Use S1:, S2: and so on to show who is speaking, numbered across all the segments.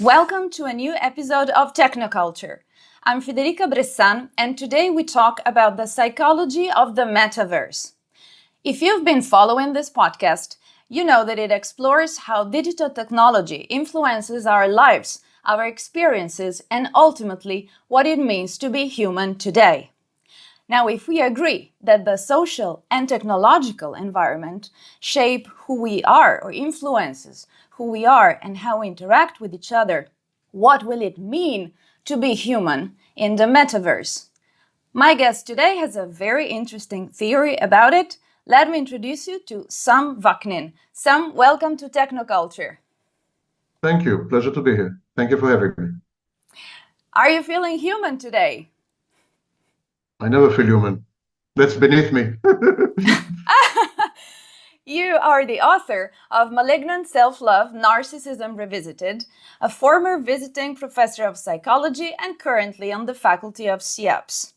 S1: Welcome to a new episode of Technoculture. I'm Federica Bressan, and today we talk about the psychology of the metaverse. If you've been following this podcast, you know that it explores how digital technology influences our lives, our experiences, and ultimately what it means to be human today. Now, if we agree that the social and technological environment shape who we are or influences who we are and how we interact with each other, what will it mean to be human in the metaverse? My guest today has a very interesting theory about it. Let me introduce you to Sam Vaknin. Sam, welcome to Technoculture.
S2: Thank you. Pleasure to be here. Thank you for having me.
S1: Are you feeling human today?
S2: I never feel human. That's beneath me.
S1: You are the author of Malignant Self Love, Narcissism Revisited, a former visiting professor of psychology and currently on the faculty of CIAPS.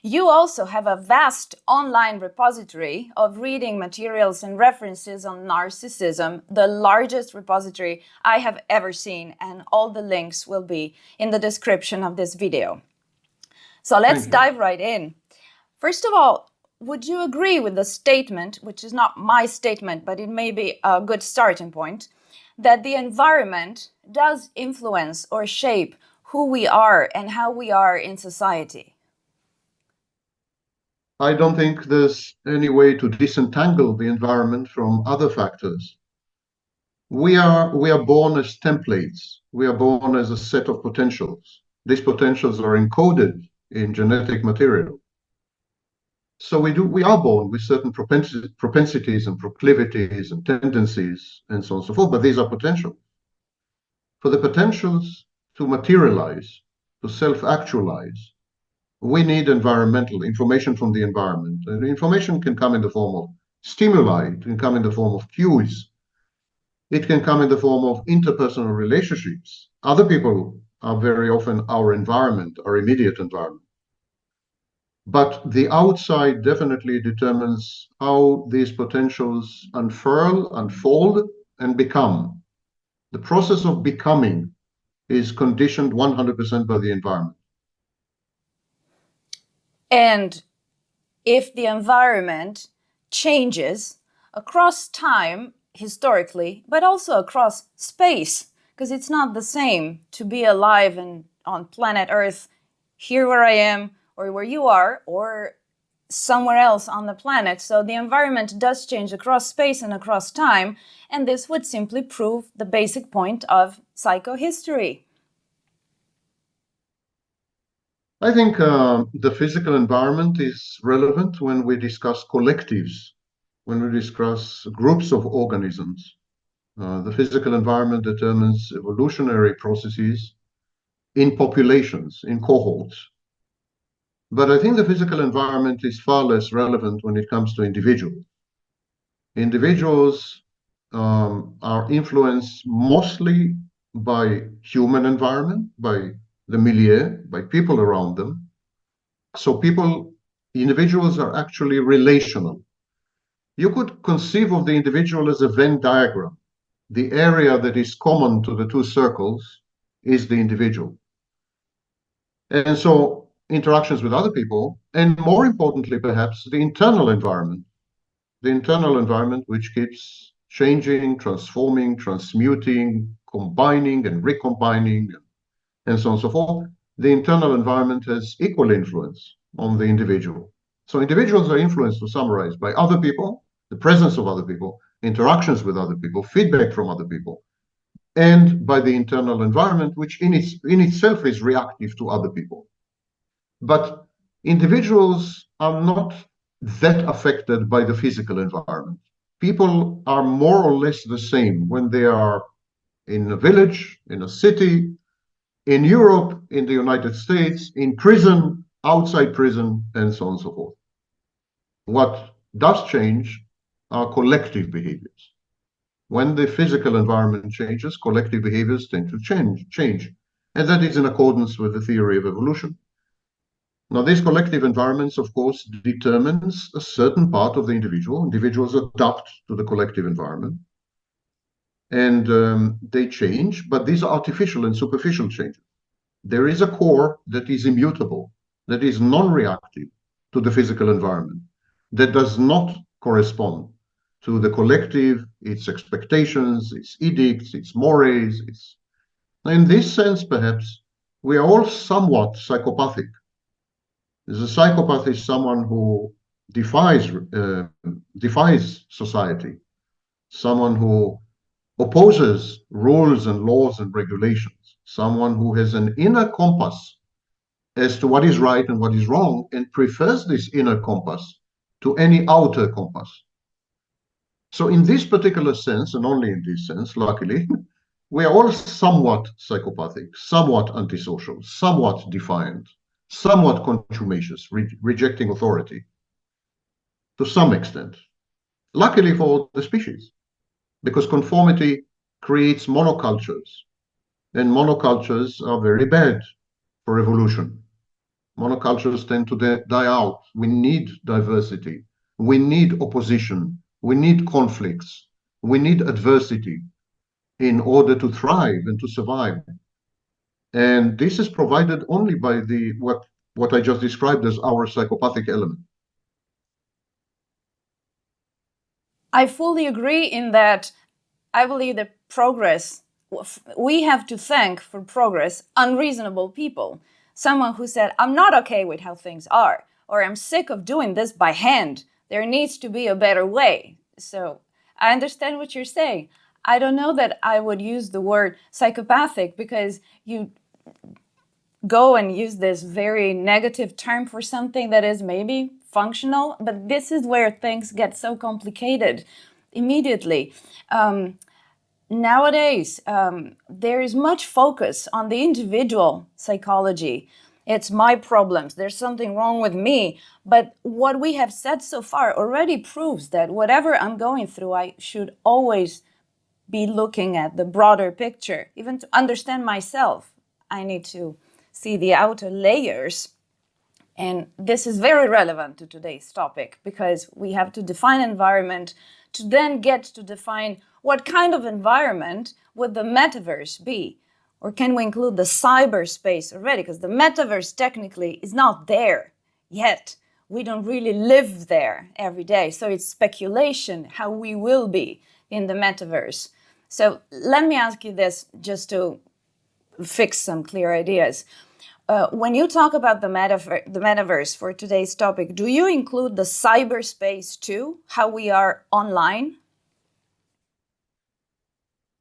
S1: You also have a vast online repository of reading materials and references on narcissism, the largest repository I have ever seen, and all the links will be in the description of this video. So let's dive right in. First of all, would you agree with the statement, which is not my statement, but it may be a good starting point, that the environment does influence or shape who we are and how we are in society?
S2: I don't think there's any way to disentangle the environment from other factors. We are born as templates. We are born as a set of potentials. These potentials are encoded in genetic material. So we are born with certain propensities and proclivities and tendencies and so on and so forth, but these are potentials. For the potentials to materialize, to self-actualize, we need environmental information from the environment. And the information can come in the form of stimuli, it can come in the form of cues, it can come in the form of interpersonal relationships. Other people are very often our environment, our immediate environment. But the outside definitely determines how these potentials unfurl, unfold, and become. The process of becoming is conditioned 100% by the environment.
S1: And if the environment changes across time, historically, but also across space, because it's not the same to be alive on planet Earth, here where I am, or where you are, or somewhere else on the planet. So the environment does change across space and across time, and this would simply prove the basic point of psychohistory.
S2: I think the physical environment is relevant when we discuss collectives, when we discuss groups of organisms. The physical environment determines evolutionary processes in populations, in cohorts. But I think the physical environment is far less relevant when it comes to individuals. Individuals are influenced mostly by human environment, by the milieu, by people around them. So individuals are actually relational. You could conceive of the individual as a Venn diagram. The area that is common to the two circles is the individual. And so interactions with other people, and more importantly, perhaps, the internal environment which keeps changing, transforming, transmuting, combining and recombining, and so on and so forth. The internal environment has equal influence on the individual. So individuals are influenced, to summarize, by other people, the presence of other people, interactions with other people, feedback from other people, and by the internal environment, which in itself is reactive to other people. But individuals are not that affected by the physical environment. People are more or less the same when they are in a village, in a city, in Europe, in the United States, in prison, outside prison, and so on and so forth. What does change are collective behaviors. When the physical environment changes, collective behaviors tend to change. And that is in accordance with the theory of evolution. Now, these collective environments, of course, determines a certain part of the individual. Individuals adapt to the collective environment. and they change, but these are artificial and superficial changes. There is a core that is immutable, that is non-reactive to the physical environment, that does not correspond to the collective, its expectations, its edicts, its mores. In this sense, perhaps, we are all somewhat psychopathic. The psychopath is someone who defies society, someone who opposes rules and laws and regulations, someone who has an inner compass as to what is right and what is wrong and prefers this inner compass to any outer compass. So, in this particular sense, and only in this sense, luckily, we are all somewhat psychopathic, somewhat antisocial, somewhat defiant, somewhat contumacious, rejecting authority to some extent. Luckily for the species, because conformity creates monocultures, and monocultures are very bad for evolution. Monocultures tend to die out. We need diversity. We need opposition. We need conflicts. We need adversity in order to thrive and to survive. And this is provided only by what I just described as our psychopathic element.
S1: I fully agree in that I believe that progress, we have to thank for progress unreasonable people. Someone who said, I'm not okay with how things are, or I'm sick of doing this by hand. There needs to be a better way. So I understand what you're saying. I don't know that I would use the word psychopathic, because you go and use this very negative term for something that is maybe functional, but this is where things get so complicated immediately. Nowadays, there is much focus on the individual psychology. It's my problems, there's something wrong with me. But what we have said so far already proves that whatever I'm going through, I should always be looking at the broader picture. Even to understand myself, I need to see the outer layers. And this is very relevant to today's topic, because we have to define environment to then get to define what kind of environment would the metaverse be. Or can we include the cyberspace already? Because the metaverse technically is not there yet. We don't really live there every day. So it's speculation how we will be in the metaverse. So let me ask you this, just to fix some clear ideas. When you talk about the metaverse for today's topic, do you include the cyberspace too, how we are online?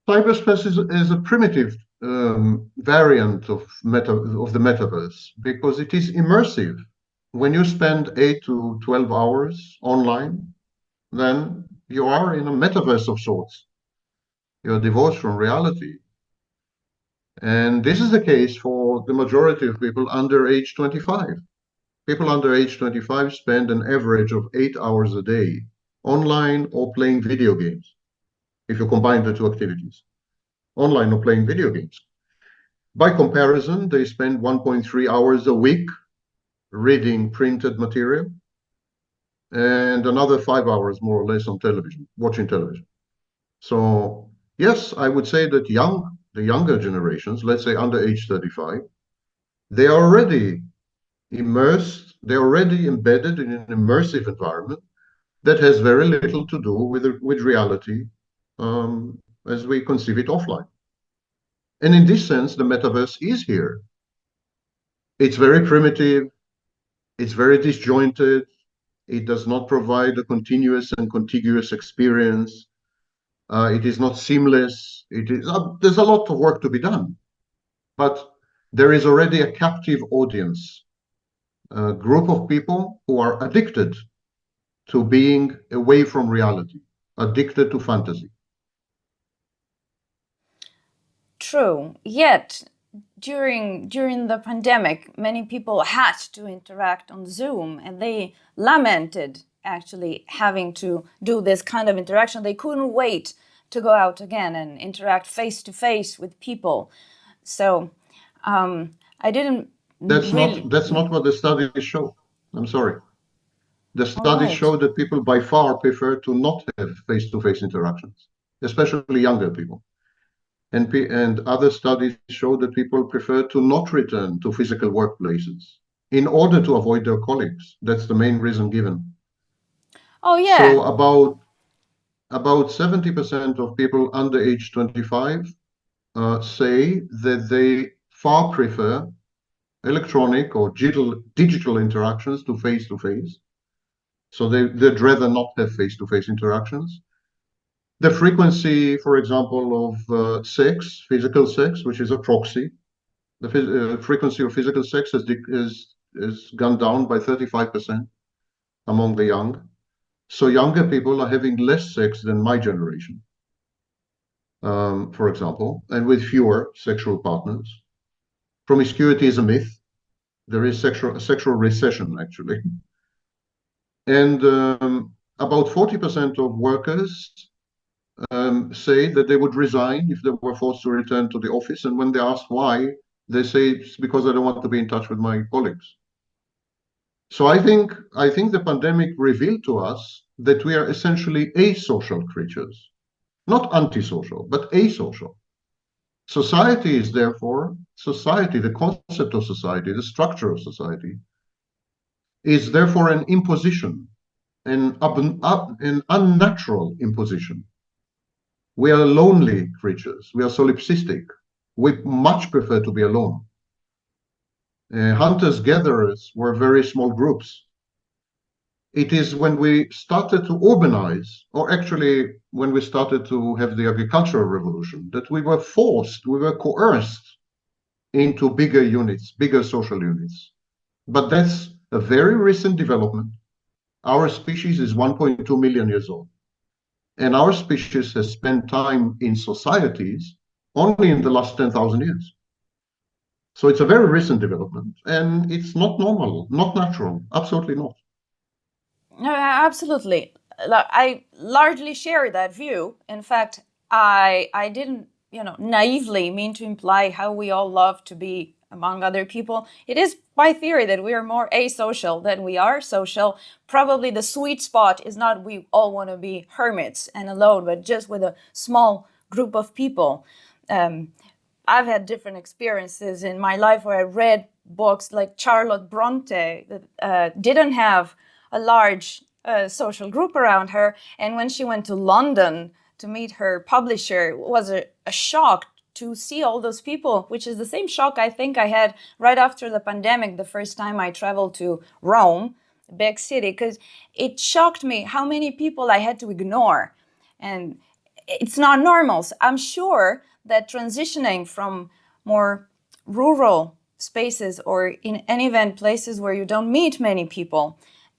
S2: Cyberspace is a primitive variant of the metaverse, because it is immersive. When you spend 8 to 12 hours online, then you are in a metaverse of sorts. You're divorced from reality. And this is the case for the majority of people under age 25. People under age 25 spend an average of 8 hours a day online or playing video games, if you combine the two activities, online or playing video games. By comparison, they spend 1.3 hours a week reading printed material, and another 5 hours more or less on television, watching television. So yes, I would say that the younger generations, let's say under age 35, they are already immersed, they're already embedded in an immersive environment that has very little to do with reality as we conceive it offline. And in this sense, the metaverse is here. It's very primitive, it's very disjointed, it does not provide a continuous and contiguous experience. It is not seamless. There's a lot of work to be done, but there is already a captive audience, a group of people who are addicted to being away from reality, addicted to fantasy.
S1: True. Yet, during the pandemic, many people had to interact on Zoom, and they lamented actually having to do this kind of interaction. They couldn't wait to go out again and interact face to face with people. So I didn't.
S2: That's not what the studies show. I'm sorry. The studies show that people by far prefer to not have face-to-face interactions. especially younger people. And other studies show that people prefer to not return to physical workplaces in order to avoid their colleagues. That's the main reason given.
S1: Oh,
S2: So
S1: yeah.
S2: about 70% of people under age 25 say that they far prefer electronic or digital interactions to face-to-face. So they'd rather not have face-to-face interactions. The frequency, for example, of sex, physical sex, which is a proxy, the frequency of physical sex has gone down by 35% among the young. So younger people are having less sex than my generation, for example, and with fewer sexual partners. Promiscuity is a myth. There is sexual recession, actually. And about 40% of workers say that they would resign if they were forced to return to the office. And when they ask why, they say it's because I don't want to be in touch with my colleagues. So I think the pandemic revealed to us that we are essentially asocial creatures, not antisocial, but asocial. Society is therefore society, the concept of society, the structure of society, is therefore an imposition, an unnatural imposition. We are lonely creatures. We are solipsistic. We much prefer to be alone. Hunters-gatherers were very small groups. It is when we started to urbanize, or actually when we started to have the agricultural revolution, that we were coerced into bigger units, bigger social units. But that's a very recent development. Our species is 1.2 million years old. And our species has spent time in societies only in the last 10,000 years. So it's a very recent development, and it's not normal, not natural, absolutely not.
S1: No, absolutely. I largely share that view. In fact, I didn't, naively mean to imply how we all love to be among other people. It is by theory that we are more asocial than we are social. Probably the sweet spot is not we all want to be hermits and alone, but just with a small group of people. I've had different experiences in my life where I read books like Charlotte Bronte that didn't have a large social group around her. And when she went to London to meet her publisher, it was a shock to see all those people, which is the same shock I think I had right after the pandemic, the first time I traveled to Rome, a big city, because it shocked me how many people I had to ignore. And it's not normal. So I'm sure that transitioning from more rural spaces or in any event places where you don't meet many people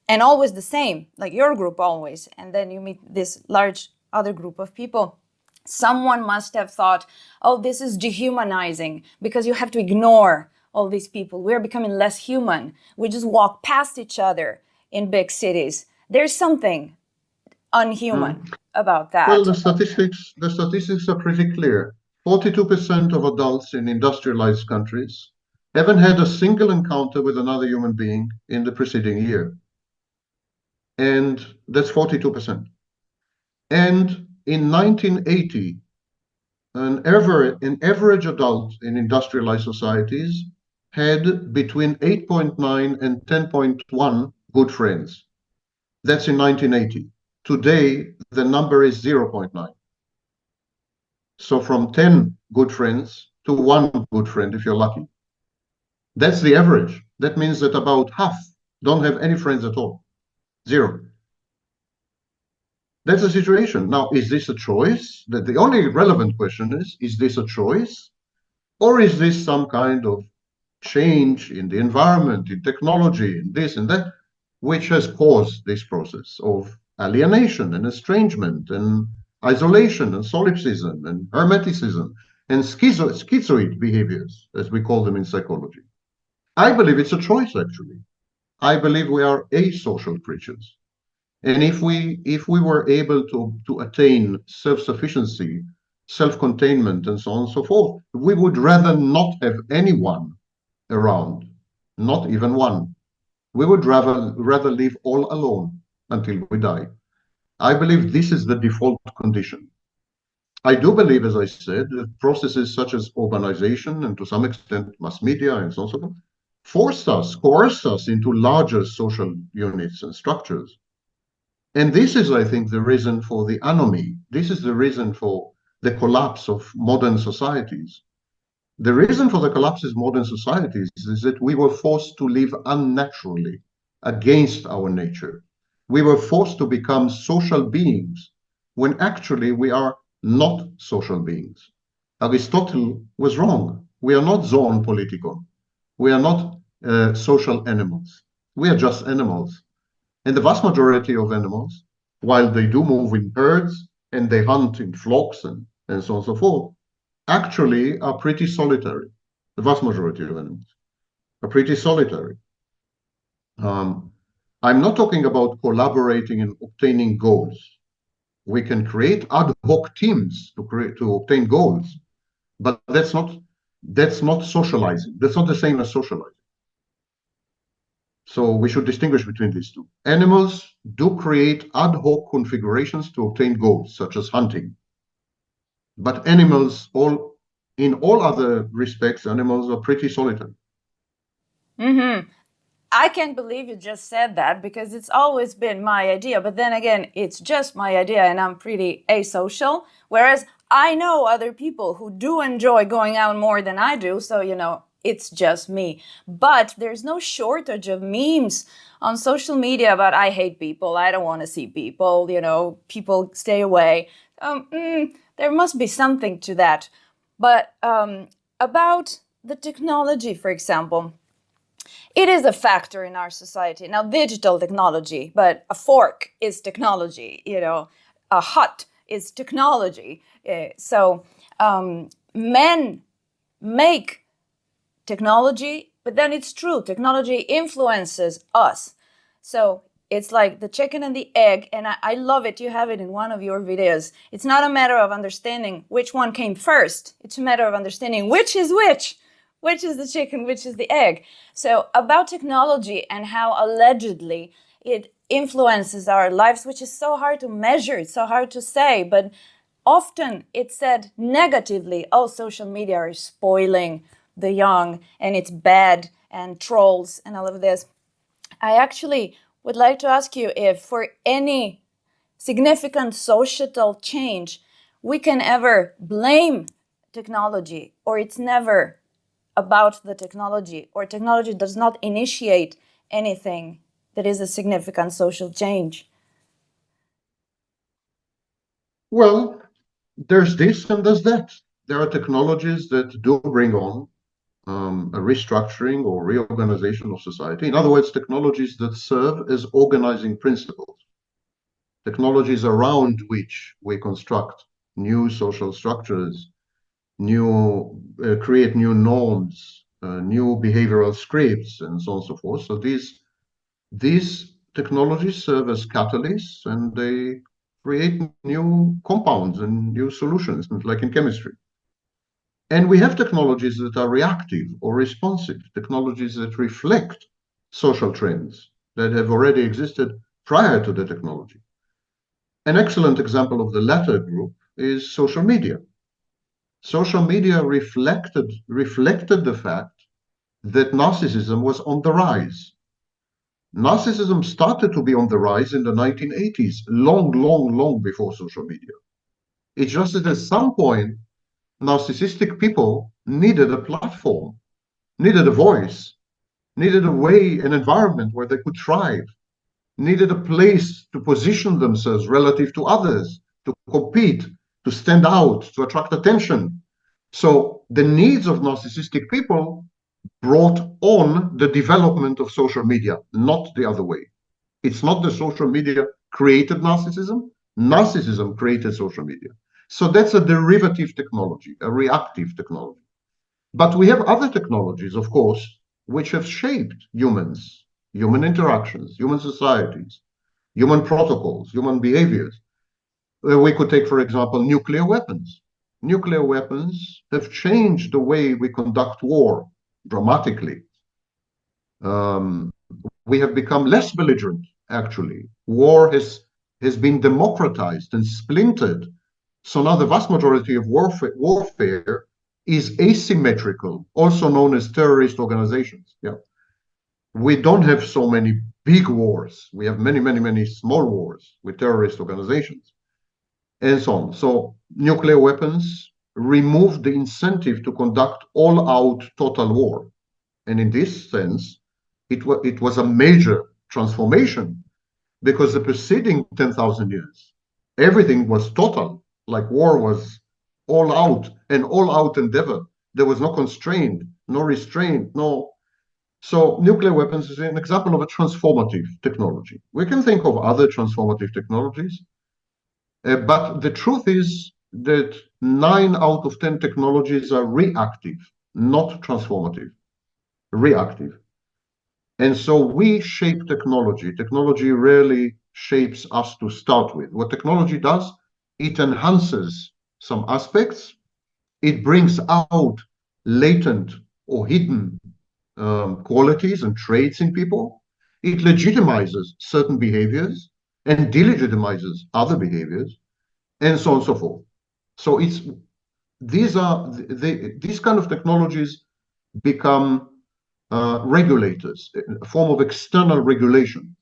S1: and always the same, like your group always, and then you meet this large other group of people, someone must have thought, oh, this is dehumanizing because you have to ignore all these people. We're becoming less human. We just walk past each other in big cities. There's something unhuman about
S2: Well,
S1: that.
S2: the statistics are pretty clear. 42% of adults in industrialized countries haven't had a single encounter with another human being in the preceding year. And that's 42%. And in 1980, an average adult in industrialized societies had between 8.9 and 10.1 good friends. That's in 1980. Today, the number is 0.9. So from 10 good friends to 1 good friend, if you're lucky. That's the average. That means that about half don't have any friends at all. 0. That's the situation. Now, is this a choice? The only relevant question is this a choice? Or is this some kind of change in the environment, in technology, in this and that, which has caused this process of alienation and estrangement and isolation and solipsism and hermeticism and schizoid behaviors, as we call them in psychology? I believe it's a choice, actually. I believe we are asocial creatures. And if we were able to attain self-sufficiency, self-containment, and so on and so forth, we would rather not have anyone around, not even one. We would rather live all alone until we die. I believe this is the default condition. I do believe, as I said, that processes such as urbanization and to some extent mass media and so on, so on, coerce us into larger social units and structures. And this is, I think, the reason for the anomie. This is the reason for the collapse of modern societies. The reason for the collapse of modern societies is that we were forced to live unnaturally against our nature. We were forced to become social beings when actually we are not social beings. Aristotle was wrong. We are not zoon politikon. We are not social animals. We are just animals. And the vast majority of animals, while they do move in herds and they hunt in flocks and so on and so forth, actually are pretty solitary. The vast majority of animals are pretty solitary. Um, I'm not talking about collaborating and obtaining goals. We can create ad hoc teams to obtain goals, but that's not socializing. That's not the same as socializing. So we should distinguish between these two. Animals do create ad hoc configurations to obtain goals, such as hunting. But in all other respects, animals are pretty solitary.
S1: Mm-hmm. I can't believe you just said that because it's always been my idea. But then again, it's just my idea and I'm pretty asocial. Whereas I know other people who do enjoy going out more than I do. So, it's just me. But there's no shortage of memes on social media about I hate people. I don't want to see people. People stay away. There must be something to that. But about the technology, for example, it is a factor in our society. Now, digital technology, but a fork is technology, a hut is technology. So men make technology, but then it's true, technology influences us. So it's like the chicken and the egg, and I love it. You have it in one of your videos. It's not a matter of understanding which one came first. It's a matter of understanding which is which is the chicken, which is the egg. So about technology and how allegedly it influences our lives, which is so hard to measure, it's so hard to say, but often it's said negatively, oh, social media is spoiling the young and it's bad and trolls and all of this. I actually would like to ask you if for any significant societal change we can ever blame technology, or it's never about the technology, or technology does not initiate anything that is a significant social change.
S2: Well, there's this and there's that. There are technologies that do bring on a restructuring or reorganization of society. In other words, technologies that serve as organizing principles, technologies around which we construct new social structures, create new norms, new behavioral scripts, and so on and so forth. So these technologies serve as catalysts, and they create new compounds and new solutions, like in chemistry. And we have technologies that are reactive or responsive, technologies that reflect social trends that have already existed prior to the technology. An excellent example of the latter group is social media. Social media reflected the fact that narcissism was on the rise. Narcissism started to be on the rise in the 1980s, long, long, long before social media. It's just that at some point, narcissistic people needed a platform, needed a voice, needed a way, an environment where they could thrive, needed a place to position themselves relative to others, to compete, to stand out, to attract attention. So the needs of narcissistic people brought on the development of social media, not the other way. It's not the social media created narcissism, narcissism created social media. So that's a derivative technology, a reactive technology. But we have other technologies, of course, which have shaped humans, human interactions, human societies, human protocols, human behaviors. We could take, for example, nuclear weapons. Nuclear weapons have changed the way we conduct war dramatically. We have become less belligerent, actually. War has been democratized and splintered So now the vast majority of warfare is asymmetrical, also known as terrorist organizations. Yeah. We don't have so many big wars. We have many, many, many small wars with terrorist organizations and so on. So nuclear weapons remove the incentive to conduct all-out total war. And in this sense, it was a major transformation because the preceding 10,000 years, everything was total, like war was all out endeavor. There was no constraint, no restraint, no. So nuclear weapons is an example of a transformative technology. We can think of other transformative technologies, but the truth is that 9 out of 10 technologies are reactive, not transformative, reactive. And so we shape technology. Technology rarely shapes us to start with. What technology does, it enhances some aspects, it brings out latent or hidden qualities and traits in people, it legitimizes certain behaviors and delegitimizes other behaviors, and so on and so forth. So these kind of technologies become regulators, a form of external regulation.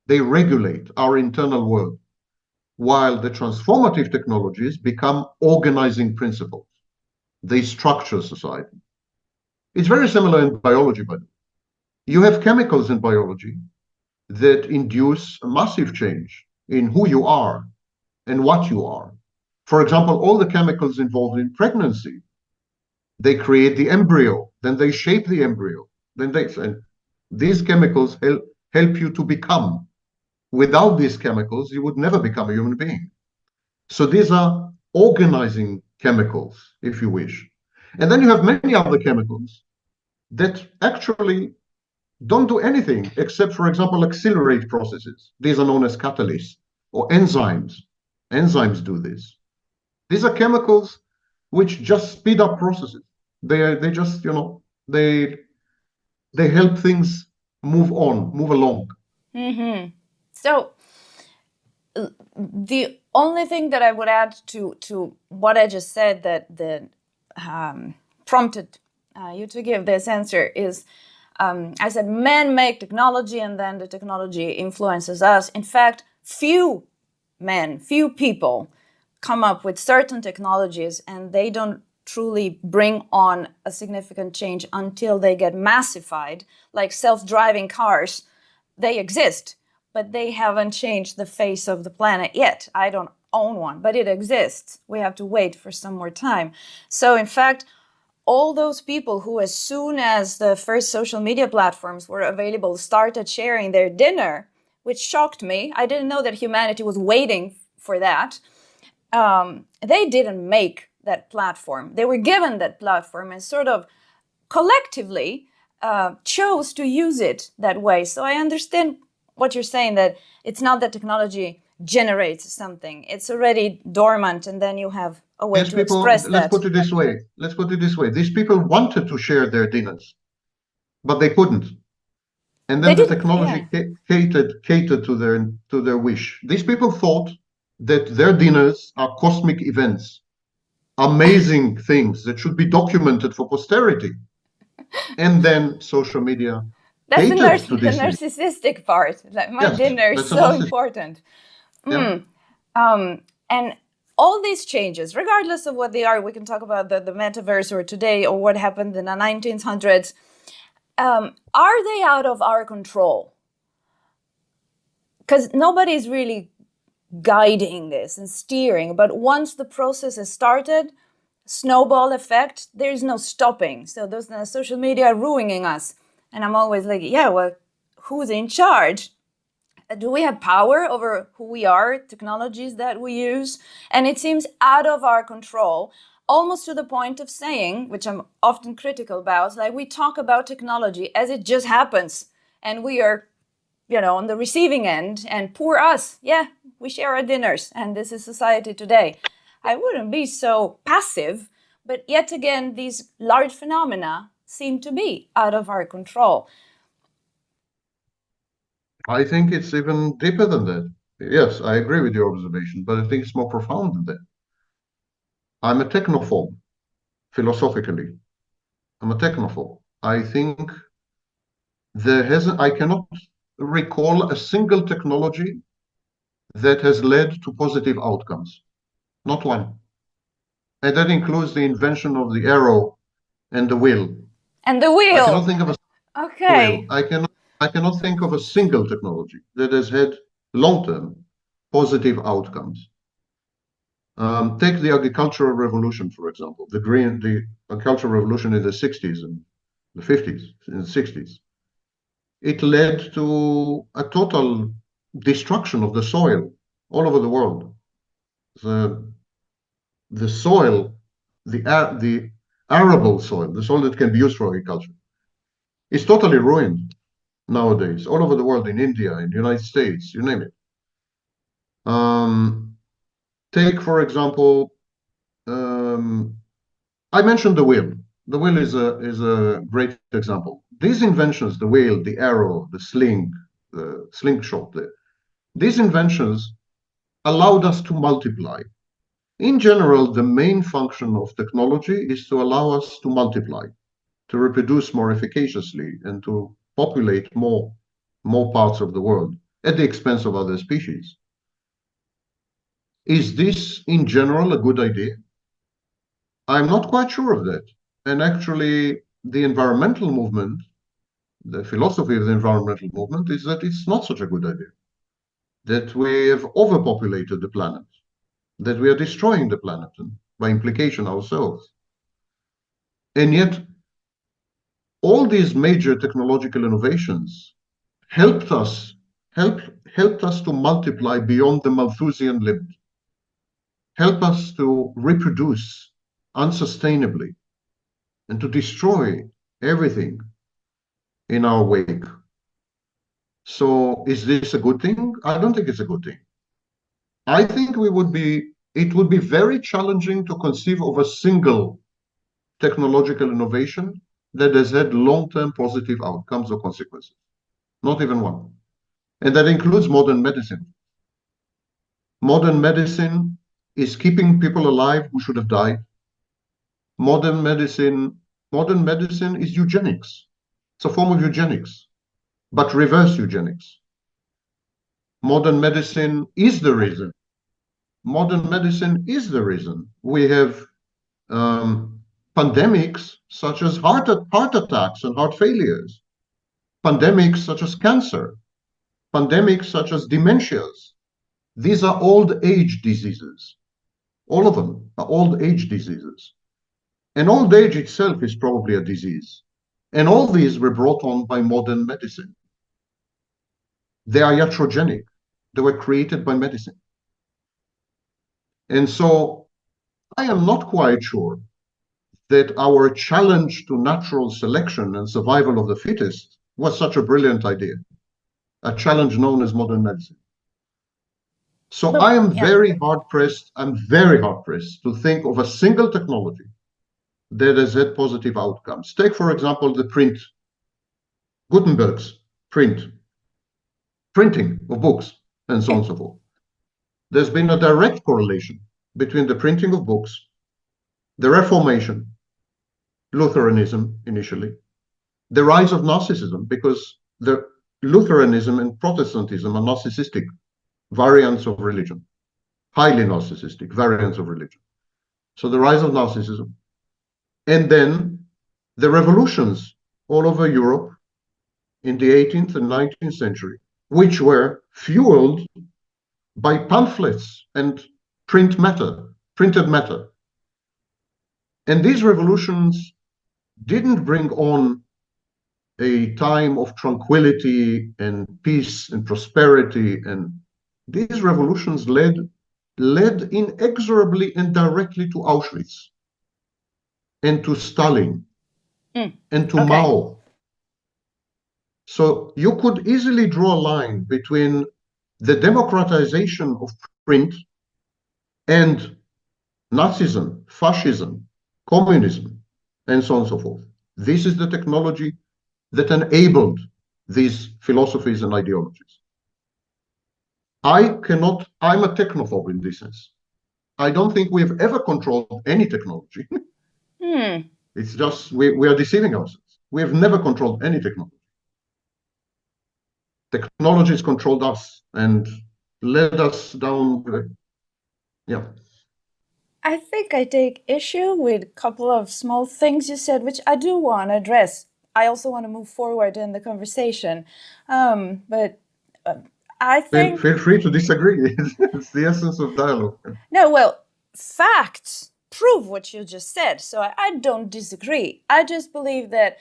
S2: They regulate our internal world, while the transformative technologies become organizing principles. They structure society. It's very similar in biology, but you have chemicals in biology that induce a massive change in who you are and what you are. For example, all the chemicals involved in pregnancy, they create the embryo, then they shape the embryo, and these chemicals help you to become. Without these chemicals, you would never become a human being. So these are organizing chemicals, if you wish. And then you have many other chemicals that actually don't do anything except, for example, accelerate processes. These are known as catalysts or enzymes. Enzymes do this. These are chemicals which just speed up processes. They just, they help things move on, move along.
S1: Mm-hmm. So the only thing that I would add to what I just said that prompted you to give this answer is I said men make technology and then the technology influences us. In fact, few people come up with certain technologies and they don't truly bring on a significant change until they get massified, like self-driving cars. They exist, but they haven't changed the face of the planet yet. I don't own one, but it exists. We have to wait for some more time. So in fact, all those people who, as soon as the first social media platforms were available, started sharing their dinner, which shocked me. I didn't know that humanity was waiting for that. They didn't make that platform. They were given that platform and sort of collectively chose to use it that way. So I understand what you're saying, that it's not that technology generates something. It's already dormant, and then you have a way to express that.
S2: Let's put it this way. Let's put it this way. These people wanted to share their dinners, but they couldn't. And then the technology catered to their wish. These people thought that their dinners are cosmic events, amazing things that should be documented for posterity. And then social media
S1: That's
S2: catered to
S1: the
S2: this.
S1: narcissistic part. Like my dinner is so important.
S2: Yeah.
S1: And all these changes, regardless of what they are, we can talk about the metaverse or today or what happened in the 1900s. Are they out of our control? Because nobody's really guiding this and steering. But once the process is started, snowball effect, there's no stopping. So those social media are ruining us. And I'm always like, yeah, well, who's in charge? Do we have power over who we are, technologies that we use? And it seems out of our control, almost to the point of saying, which I'm often critical about, like we talk about technology as it just happens. And we are, on the receiving end, and poor us. Yeah, we share our dinners, and this is society today. I wouldn't be so passive, but yet again, these large phenomena seem to be out of our control.
S2: I think it's even deeper than that. Yes, I agree with your observation, but I think it's more profound than that. I'm a technophobe, philosophically. I'm a technophobe. I think I cannot recall a single technology that has led to positive outcomes. Not one. And that includes the invention of the arrow and the wheel.
S1: And the
S2: I cannot
S1: wheel.
S2: think of a
S1: Okay.
S2: wheel. I cannot think of a single technology that has had long-term positive outcomes. Take the agricultural revolution, for example, the agricultural revolution in the 60s and the 50s, in the 60s. It led to a total destruction of the soil all over the world. The soil, the arable soil, the soil that can be used for agriculture, is totally ruined nowadays, all over the world, in India, in the United States, you name it. Take, for example, I mentioned the wheel. The wheel is a great example. These inventions, the wheel, the arrow, the slingshot, these inventions allowed us to multiply. In general, the main function of technology is to allow us to multiply, to reproduce more efficaciously, and to populate more parts of the world at the expense of other species. Is this, in general, a good idea? I'm not quite sure of that. And actually, the environmental movement, the philosophy of the environmental movement is that it's not such a good idea, that we have overpopulated the planet, that we are destroying the planet, and by implication ourselves. And yet, all these major technological innovations helped us to multiply beyond the Malthusian limit, help us to reproduce unsustainably, and to destroy everything in our wake. So is this a good thing? I don't think it's a good thing. I think it would be very challenging to conceive of a single technological innovation that has had long-term positive outcomes or consequences. Not even one. And that includes modern medicine. Modern medicine is keeping people alive who should have died. Modern medicine is eugenics. It's a form of eugenics, but reverse eugenics. Modern medicine is the reason. Modern medicine is the reason we have pandemics such as heart attacks and heart failures, pandemics such as cancer, pandemics such as dementias. These are old age diseases. All of them are old age diseases. And old age itself is probably a disease. And all these were brought on by modern medicine. They are iatrogenic. They were created by medicine. And so I am not quite sure that our challenge to natural selection and survival of the fittest was such a brilliant idea, a challenge known as modern medicine. So I am very hard-pressed, to think of a single technology that has had positive outcomes. Take, for example, the print, Gutenberg's printing of books, and so on and so forth. There's been a direct correlation between the printing of books, the Reformation, Lutheranism initially, the rise of narcissism, because the Lutheranism and Protestantism are narcissistic variants of religion, highly narcissistic variants of religion. So the rise of narcissism, and then the revolutions all over Europe in the 18th and 19th century, which were fueled by pamphlets and printed matter. And these revolutions didn't bring on a time of tranquility and peace and prosperity, and these revolutions led inexorably and directly to Auschwitz and to Stalin and to Mao. So you could easily draw a line between the democratization of print and Nazism, fascism, communism, and so on and so forth. This is the technology that enabled these philosophies and ideologies. I'm a technophobe in this sense. I don't think we've ever controlled any technology.
S1: Hmm.
S2: It's just we are deceiving ourselves. We have never controlled any technology. Technology has controlled us and led us down. Yeah.
S1: I think I take issue with a couple of small things you said, which I do want to address. I also want to move forward in the conversation. But I think,
S2: Feel free to disagree. It's the essence of dialogue.
S1: no, well, facts prove what you just said. So I don't disagree. I just believe that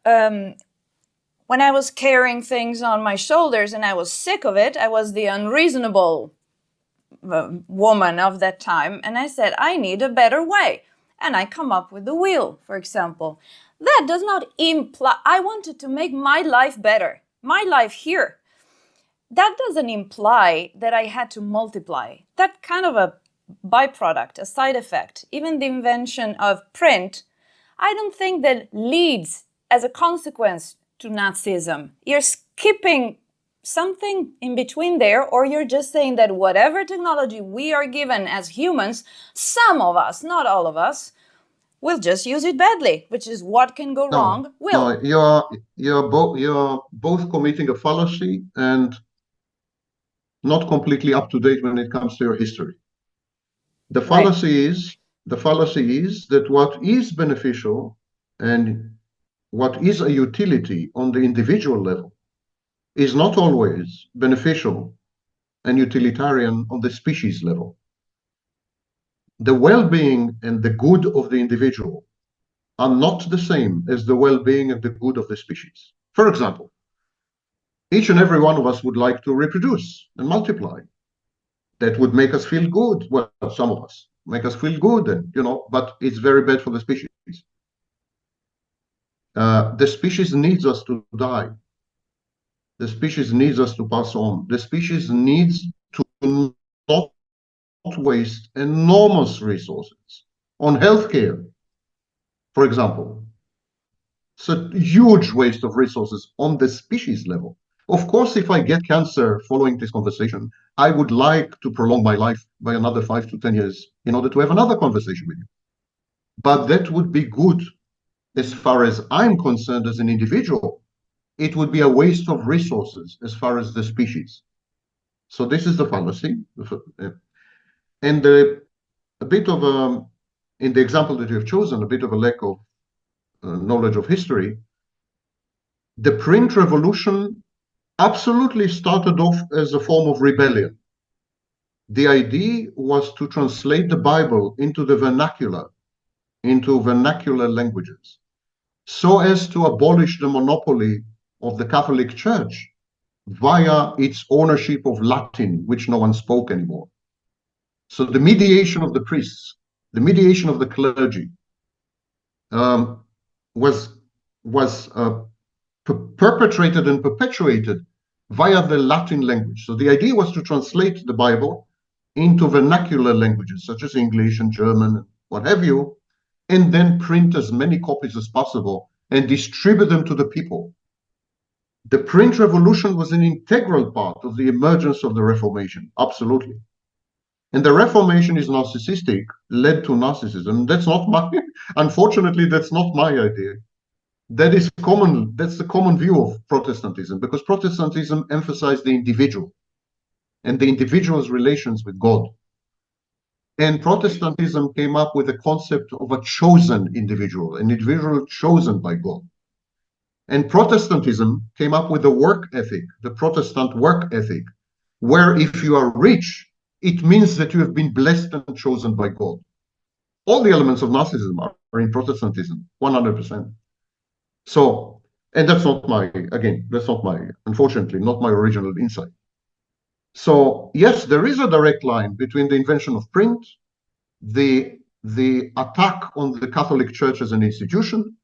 S1: when I was carrying things on my shoulders and I was sick of it, I was the unreasonable woman of that time, and I said, I need a better way. And I come up with the wheel, for example. That does not imply I wanted to make my life better, my life here. That doesn't imply that I had to multiply. That kind of a byproduct, a side effect. Even the invention of print, I don't think that leads as a consequence to Nazism. You're skipping something in between there, or you're just saying that whatever technology we are given as humans, some of us, not all of us, will just use it badly, which is what can go wrong.
S2: No, you're both committing a fallacy and not completely up to date when it comes to your history. The
S1: Right.
S2: fallacy is that what is beneficial and what is a utility on the individual level is not always beneficial and utilitarian on the species level. The well-being and the good of the individual are not the same as the well-being and the good of the species. For example, each and every one of us would like to reproduce and multiply. That would make us feel good. Well, some of us make us feel good, and but it's very bad for the species. The species needs us to die. The species needs us to pass on. The species needs to not waste enormous resources on healthcare, for example. It's a huge waste of resources on the species level. Of course, if I get cancer following this conversation, I would like to prolong my life by another 5 to 10 years in order to have another conversation with you. But that would be good as far as I'm concerned as an individual. It would be a waste of resources as far as the species. So this is the fallacy. And a bit of in the example that you have chosen, a bit of a lack of knowledge of history. The print revolution absolutely started off as a form of rebellion. The idea was to translate the Bible into vernacular languages, so as to abolish the monopoly of the Catholic Church via its ownership of Latin, which no one spoke anymore. So the mediation of the priests, the mediation of the clergy, was perpetrated and perpetuated via the Latin language. So the idea was to translate the Bible into vernacular languages such as English and German, what have you, and then print as many copies as possible and distribute them to the people. The print revolution was an integral part of the emergence of the Reformation, absolutely. And the Reformation is narcissistic, led to narcissism. That's not unfortunately, that's not my idea. That's the common view of Protestantism, because Protestantism emphasized the individual and the individual's relations with God. And Protestantism came up with the concept of a chosen individual, an individual chosen by God. And Protestantism came up with the work ethic, the Protestant work ethic, where if you are rich, it means that you have been blessed and chosen by God. All the elements of narcissism are in Protestantism, 100%. So, and that's not unfortunately, not my original insight. So, yes, there is a direct line between the invention of print, the attack on the Catholic Church as an institution,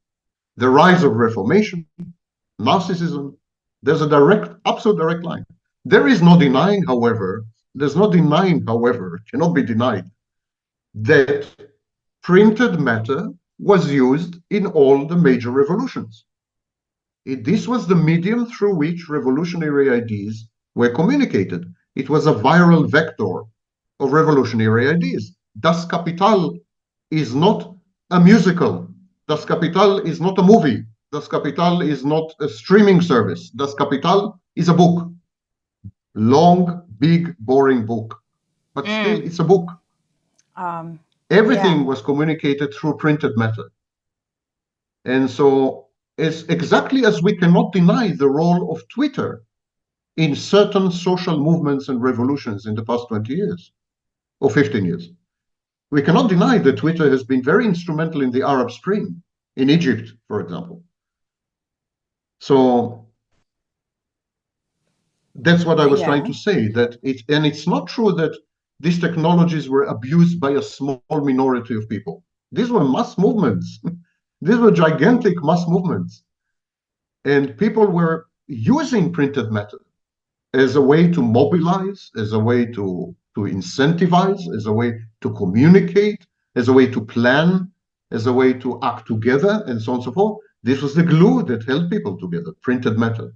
S2: the rise of Reformation, narcissism. There's a absolute direct line. There is no denying, however, cannot be denied, that printed matter was used in all the major revolutions. This was the medium through which revolutionary ideas were communicated. It was a viral vector of revolutionary ideas. Das Kapital is not a musical. Das Kapital is not a movie. Das Kapital is not a streaming service. Das Kapital is a book. Long, big, boring book. But still, it's a book. Everything was communicated through printed matter. And so it's exactly as we cannot deny the role of Twitter in certain social movements and revolutions in the past 20 years or 15 years. We cannot deny that Twitter has been very instrumental in the Arab Spring, in Egypt, for example. So that's what I was trying to say, that it's not true that these technologies were abused by a small minority of people. These were mass movements. These were gigantic mass movements. And people were using printed matter as a way to mobilize, as a way to incentivize, as a way to communicate, as a way to plan, as a way to act together, and so on and so forth. This was the glue that held people together, printed matter.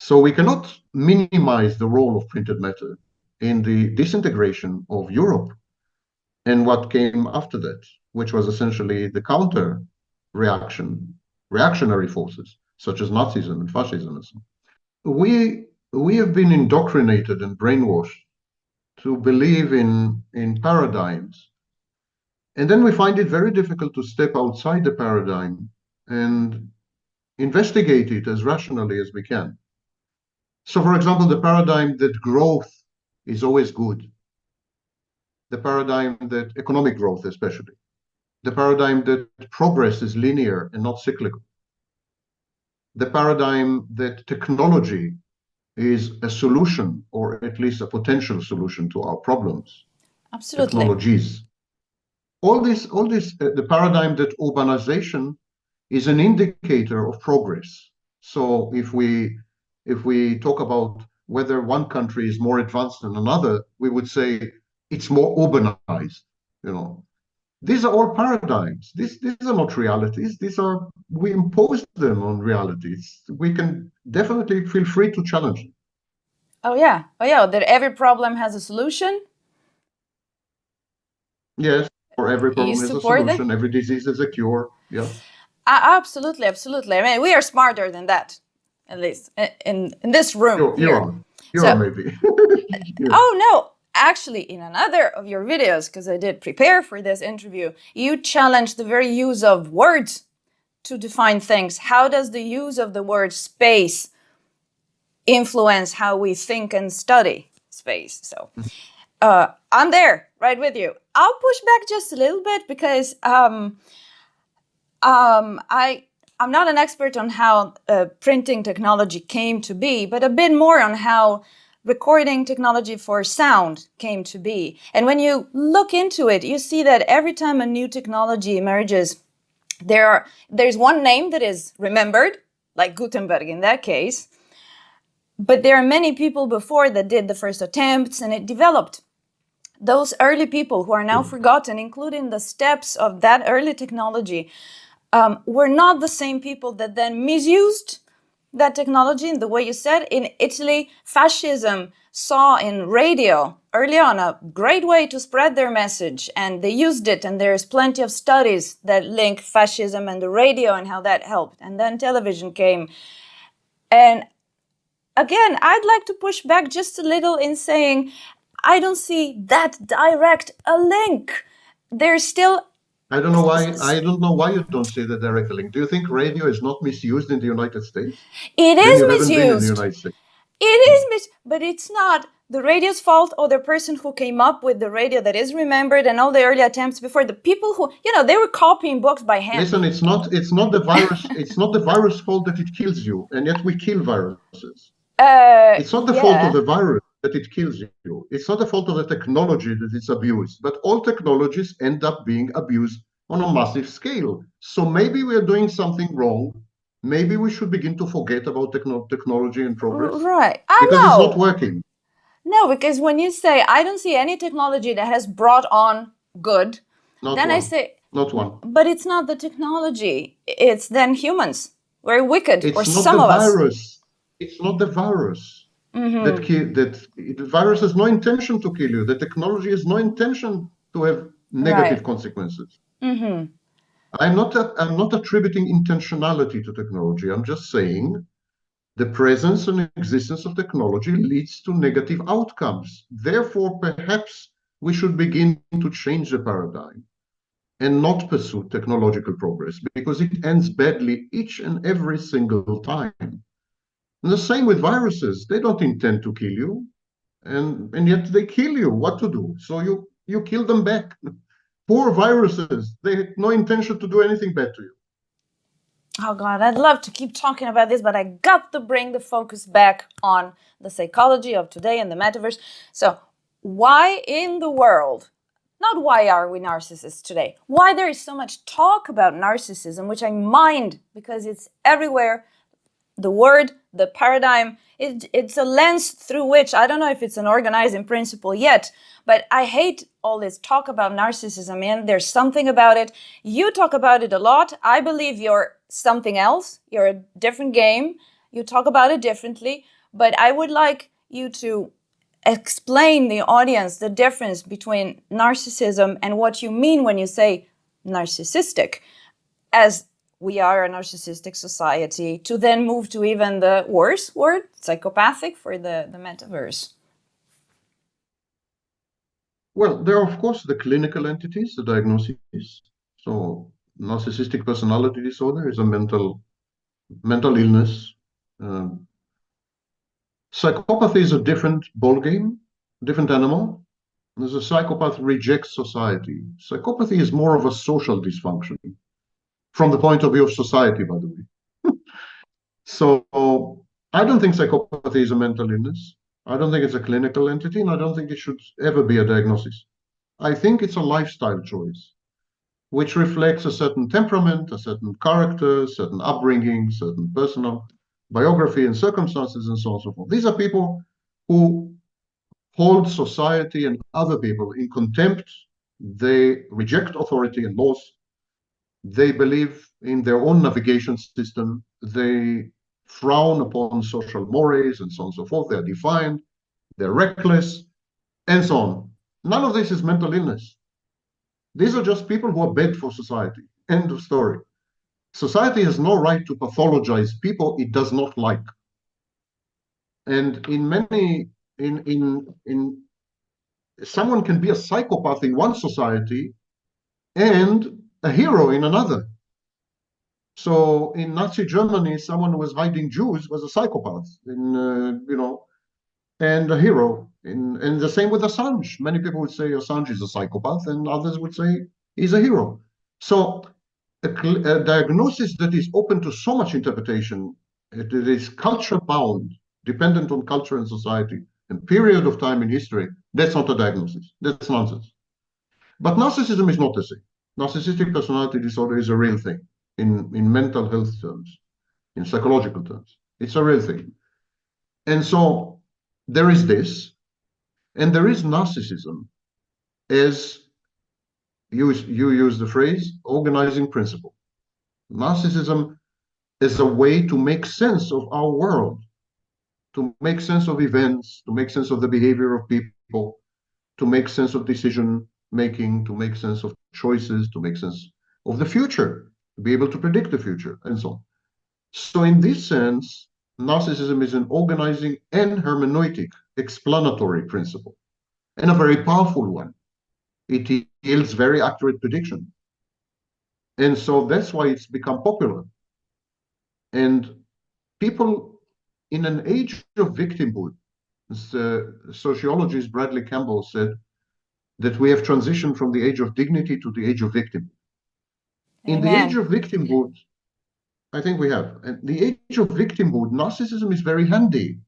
S2: So we cannot minimize the role of printed matter in the disintegration of Europe and what came after that, which was essentially the counter reactionary forces, such as Nazism and fascism and so on. We have been indoctrinated and brainwashed to believe in paradigms. And then we find it very difficult to step outside the paradigm and investigate it as rationally as we can. So, for example, the paradigm that growth is always good, the paradigm that economic growth especially, the paradigm that progress is linear and not cyclical, the paradigm that technology is a solution, or at least a potential solution to our problems.
S1: Absolutely.
S2: Technologies. All this, the paradigm that urbanization is an indicator of progress. So if we talk about whether one country is more advanced than another, we would say it's more urbanized. These are all paradigms. These are not realities. We impose them on realities. We can definitely feel free to challenge them.
S1: Oh yeah, that every problem has a solution.
S2: Yes, or every problem has a solution. Every disease is a cure. Yeah.
S1: Absolutely. I mean, we are smarter than that, at least in this room.
S2: You are maybe.
S1: Yeah. Oh no, actually, in another of your videos, because I did prepare for this interview, you challenged the very use of words to define things. How does the use of the word space influence how we think and study space? So I'm there, right with you. I'll push back just a little bit because I'm not an expert on how printing technology came to be, but a bit more on how recording technology for sound came to be. And when you look into it, you see that every time a new technology emerges, there's one name that is remembered, like Gutenberg in that case, but there are many people before that did the first attempts and it developed. Those early people who are now forgotten, including the steps of that early technology, were not the same people that then misused that technology in the way you said. In Italy, fascism saw in radio early on a great way to spread their message, and they used it, and there's plenty of studies that link fascism and the radio and how that helped. And then television came. And again, I'd like to push back just a little in saying, I don't see that direct a link. There's still...
S2: I don't know why you don't see the direct link. Do you think radio is not misused in the United States?
S1: It is misused.
S2: Been in the United States.
S1: It is but it's not the radio's fault or the person who came up with the radio that is remembered and all the early attempts before. The people who, they were copying books by hand.
S2: Listen, it's not the virus. It's not the virus fault that it kills you, and yet we kill viruses. It's not the fault of the virus that it kills you. It's not the fault of the technology that it's abused, but all technologies end up being abused on a massive scale. So maybe we're doing something wrong. Maybe we should begin to forget about technology and progress.
S1: Right.
S2: Because it's not working.
S1: No, because when you say, I don't see any technology that has brought on good, I say...
S2: Not one.
S1: But it's not the technology. It's then humans. We're wicked, or some of us.
S2: It's not the virus. The virus has no intention to kill you. The technology has no intention to have negative
S1: Right.
S2: consequences.
S1: Mm-hmm.
S2: I'm not attributing intentionality to technology. I'm just saying the presence and existence of technology leads to negative outcomes. Therefore, perhaps we should begin to change the paradigm and not pursue technological progress because it ends badly each and every single time. And the same with viruses. They don't intend to kill you, and yet they kill you. What to do? So you kill them back. Poor viruses. They had no intention to do anything bad to you.
S1: Oh God, I'd love to keep talking about this, but I got to bring the focus back on the psychology of today and the metaverse. So, why in the world, not why are we narcissists today, why there is so much talk about narcissism, which I mind because it's everywhere, the word, the paradigm, it's a lens through which, I don't know if it's an organizing principle yet, but I hate all this talk about narcissism, and there's something about it. You talk about it a lot. I believe you're something else. You're a different game. You talk about it differently, but I would like you to explain the audience the difference between narcissism and what you mean when you say narcissistic, as we are a narcissistic society, to then move to even the worse word, psychopathic, for the metaverse.
S2: Well, there are, of course, the clinical entities, the diagnoses. So, narcissistic personality disorder is a mental illness. Um, Psychopathy is a different ballgame, different animal. There's a psychopath rejects society. Psychopathy is more of a social dysfunction from the point of view of society, by the way. So I don't think psychopathy is a mental illness. I don't think it's a clinical entity, and I don't think it should ever be a diagnosis. I think it's a lifestyle choice, which reflects a certain temperament, a certain character, certain upbringing, certain personal biography and circumstances, and so on and so forth. These are people who hold society and other people in contempt. They reject authority and laws. They believe in their own navigation system. They frown upon social mores and so on and so forth. They're defiant, they're reckless, and so on. None of this is mental illness. These are just people who are bad for society. End of story. Society has no right to pathologize people it does not like. And in many, in someone can be a psychopath in one society and a hero in another. So in Nazi Germany, someone who was hiding Jews was a psychopath, and a hero. And the same with Assange. Many people would say Assange is a psychopath, and others would say he's a hero. So a diagnosis that is open to so much interpretation, it is culture bound, dependent on culture and society, and period of time in history, that's not a diagnosis. That's nonsense. But narcissism is not the same. Narcissistic personality disorder is a real thing in mental health terms, in psychological terms. It's a real thing. And so there is this, and there is narcissism as you use the phrase organizing principle. Narcissism is a way to make sense of our world, to make sense of events, to make sense of the behavior of people, to make sense of decision making, to make sense of choices, to make sense of the future, to be able to predict the future, and so on. So, in this sense, narcissism is an organizing and hermeneutic explanatory principle, and a very powerful one. It yields very accurate prediction. And so that's why it's become popular. And people in an age of victimhood, sociologist Bradley Campbell said that we have transitioned from the age of dignity to the age of victim. In the age
S1: Amen.
S2: of victimhood, I think we have. And the age of victimhood, narcissism is very handy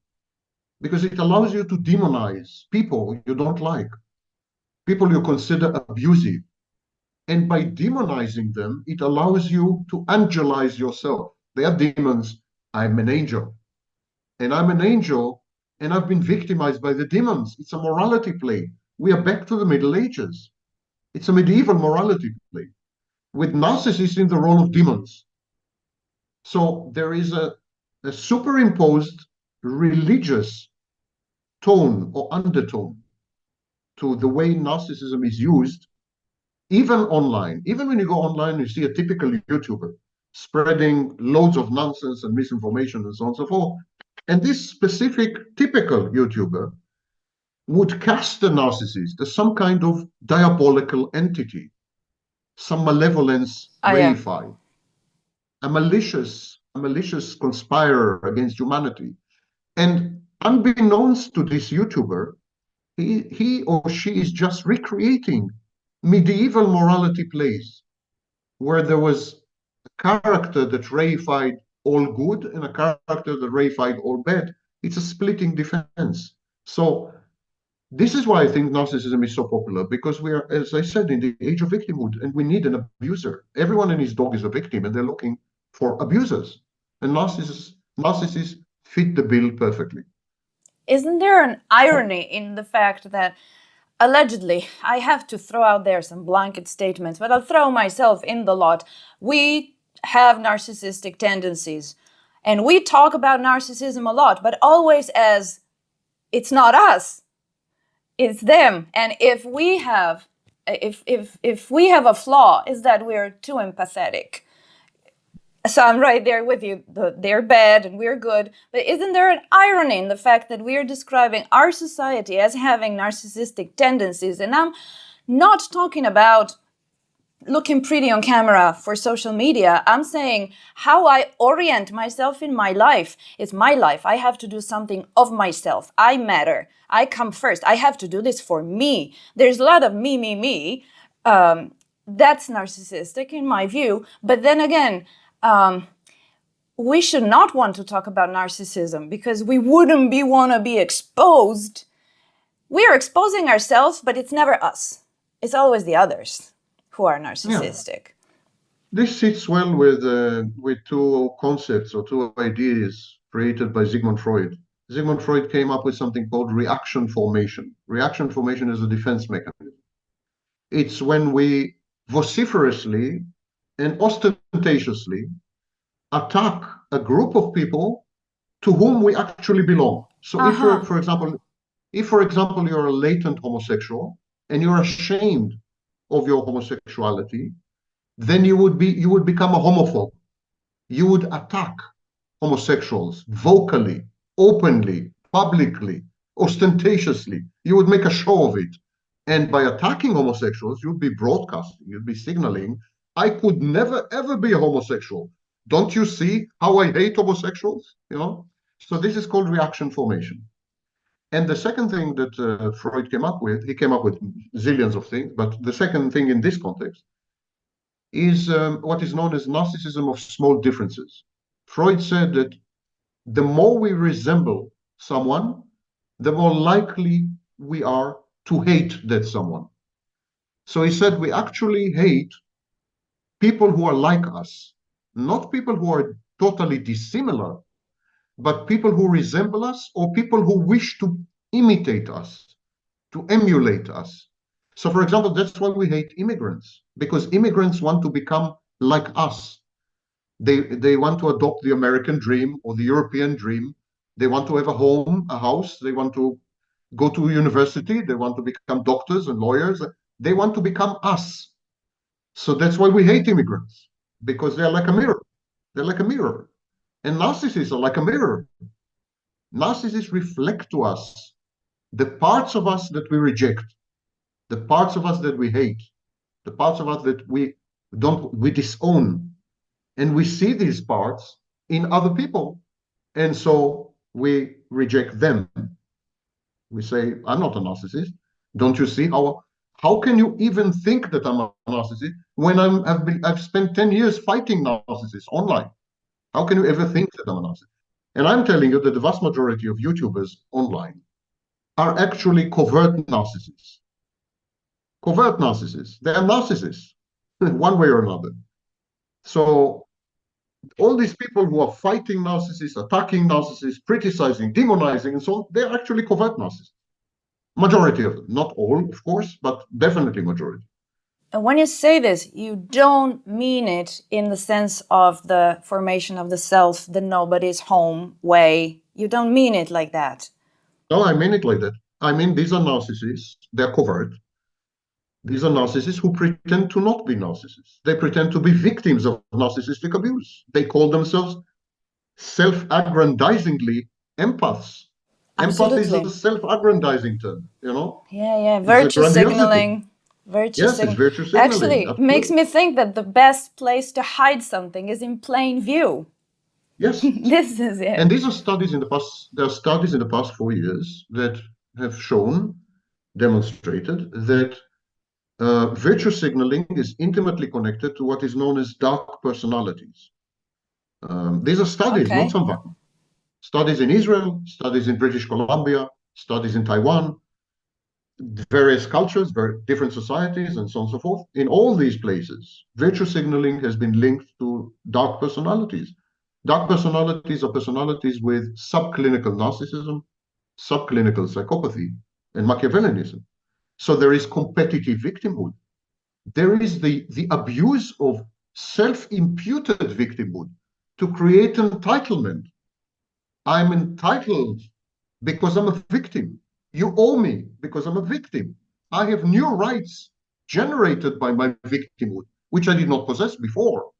S2: because it allows you to demonize people you don't like, people you consider abusive. And by demonizing them, it allows you to angelize yourself. They are demons. I'm an angel. And I'm an angel, and I've been victimized by the demons. It's a morality play. We are back to the Middle Ages. It's a medieval morality play with narcissists in the role of demons. So there is a superimposed religious tone or undertone to the way narcissism is used even online. Even when you go online, you see a typical YouTuber spreading loads of nonsense and misinformation and so on and so forth. And this specific typical YouTuber would cast the narcissist as some kind of diabolical entity, some malevolence
S1: Yeah.
S2: reified, a malicious conspirer against humanity. And unbeknownst to this YouTuber, he or she is just recreating medieval morality plays where there was a character that reified all good and a character that reified all bad. It's a splitting defense. So this is why I think narcissism is so popular, because we are, as I said, in the age of victimhood, and we need an abuser. Everyone and his dog is a victim, and they're looking for abusers. And narcissists fit the bill perfectly.
S1: Isn't there an irony in the fact that allegedly, I have to throw out there some blanket statements, but I'll throw myself in the lot. We have narcissistic tendencies, and we talk about narcissism a lot, but always as it's not us, it's them. And if we have a flaw, is that we're too empathetic. So I'm right there with you. They're bad and we're good. But isn't there an irony in the fact that we're describing our society as having narcissistic tendencies? And I'm not talking about looking pretty on camera for social media. I'm saying how I orient myself in my life. It's my life. I have to do something of myself. I matter. I come first. I have to do this for me. There's a lot of me. That's narcissistic in my view. But then again, we should not want to talk about narcissism because we wouldn't want to be exposed. We are exposing ourselves, but it's never us. It's always the others who are narcissistic.
S2: Yeah. This sits well with two concepts or two ideas created by Sigmund Freud. Sigmund Freud came up with something called reaction formation. Reaction formation is a defense mechanism. It's when we vociferously and ostentatiously attack a group of people to whom we actually belong. So if you're, for example, you're a latent homosexual and you're ashamed of your homosexuality, then you would become a homophobe. You would attack homosexuals vocally, openly, publicly, ostentatiously. You would make a show of it. And by attacking homosexuals, you'd be broadcasting, you'd be signaling, I could never, ever be a homosexual. Don't you see how I hate homosexuals? So this is called reaction formation. And the second thing that Freud came up with, he came up with zillions of things, but the second thing in this context is what is known as narcissism of small differences. Freud said that the more we resemble someone, the more likely we are to hate that someone. So he said we actually hate people who are like us, not people who are totally dissimilar, but people who resemble us or people who wish to imitate us, to emulate us. So, for example, that's why we hate immigrants, because immigrants want to become like us. They want to adopt the American dream or the European dream. They want to have a home, a house. They want to go to university. They want to become doctors and lawyers. They want to become us. So that's why we hate immigrants, because they're like a mirror. They're like a mirror. And narcissists are like a mirror. Narcissists reflect to us the parts of us that we reject, the parts of us that we hate, the parts of us that we disown. And we see these parts in other people. And so we reject them. We say, I'm not a narcissist. Don't you see how can you even think that I'm a narcissist when I've spent 10 years fighting narcissists online? How can you ever think that I'm a narcissist? And I'm telling you that the vast majority of YouTubers online are actually covert narcissists. Covert narcissists. They are narcissists, one way or another. So all these people who are fighting narcissists, attacking narcissists, criticizing, demonizing, and so on, they're actually covert narcissists. Majority of them. Not all, of course, but definitely majority.
S1: And when you say this, you don't mean it in the sense of the formation of the self, the nobody's home way. You don't mean it like that.
S2: No, I mean it like that. I mean, these are narcissists. They're covert. These are narcissists who pretend to not be narcissists. They pretend to be victims of narcissistic abuse. They call themselves self-aggrandizingly empaths. Empath is a
S1: Absolutely.
S2: self-aggrandizing term,
S1: Yeah.
S2: It's a
S1: Virtue
S2: grandiosity.
S1: signaling. Virtue
S2: Yes, it's
S1: signaling.
S2: virtue signaling,
S1: Actually, makes
S2: absolutely.
S1: me think that the best place to hide something is in plain view.
S2: Yes.
S1: This is
S2: And
S1: it.
S2: these are studies in the past, there are studies in the past 4 years that have shown, demonstrated that virtue signaling is intimately connected to what is known as dark personalities. These are studies, not
S1: Okay.
S2: Sam Vaknin. Studies in Israel, studies in British Columbia, studies in Taiwan, various cultures, very different societies, and so on and so forth. In all these places, virtue signaling has been linked to dark personalities. Dark personalities are personalities with subclinical narcissism, subclinical psychopathy, and Machiavellianism. So there is competitive victimhood. There is the abuse of self-imputed victimhood to create entitlement. I'm entitled because I'm a victim. You owe me because I'm a victim. I have new rights generated by my victimhood, which I did not possess before.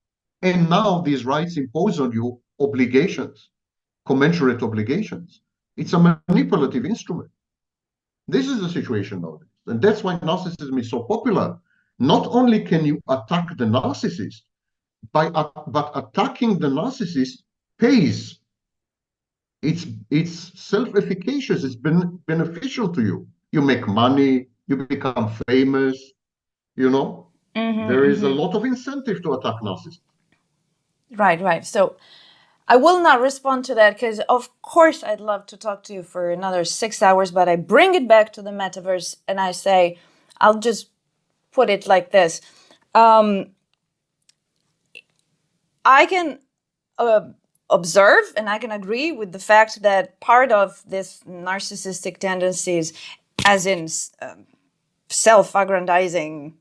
S2: And now these rights impose on you obligations, commensurate obligations. It's a manipulative instrument. This is the situation nowadays. And that's why narcissism is so popular. Not only can you attack the narcissist, but attacking the narcissist pays. It's self-efficacious. It's been beneficial to you. You make money. You become famous. You know, there is a lot of incentive to attack narcissists.
S1: Right. So I will not respond to that because, of course, I'd love to talk to you for another 6 hours, but I bring it back to the metaverse and I say, I'll just put it like this. I can observe and I can agree with the fact that part of this narcissistic tendencies, as in self-aggrandizing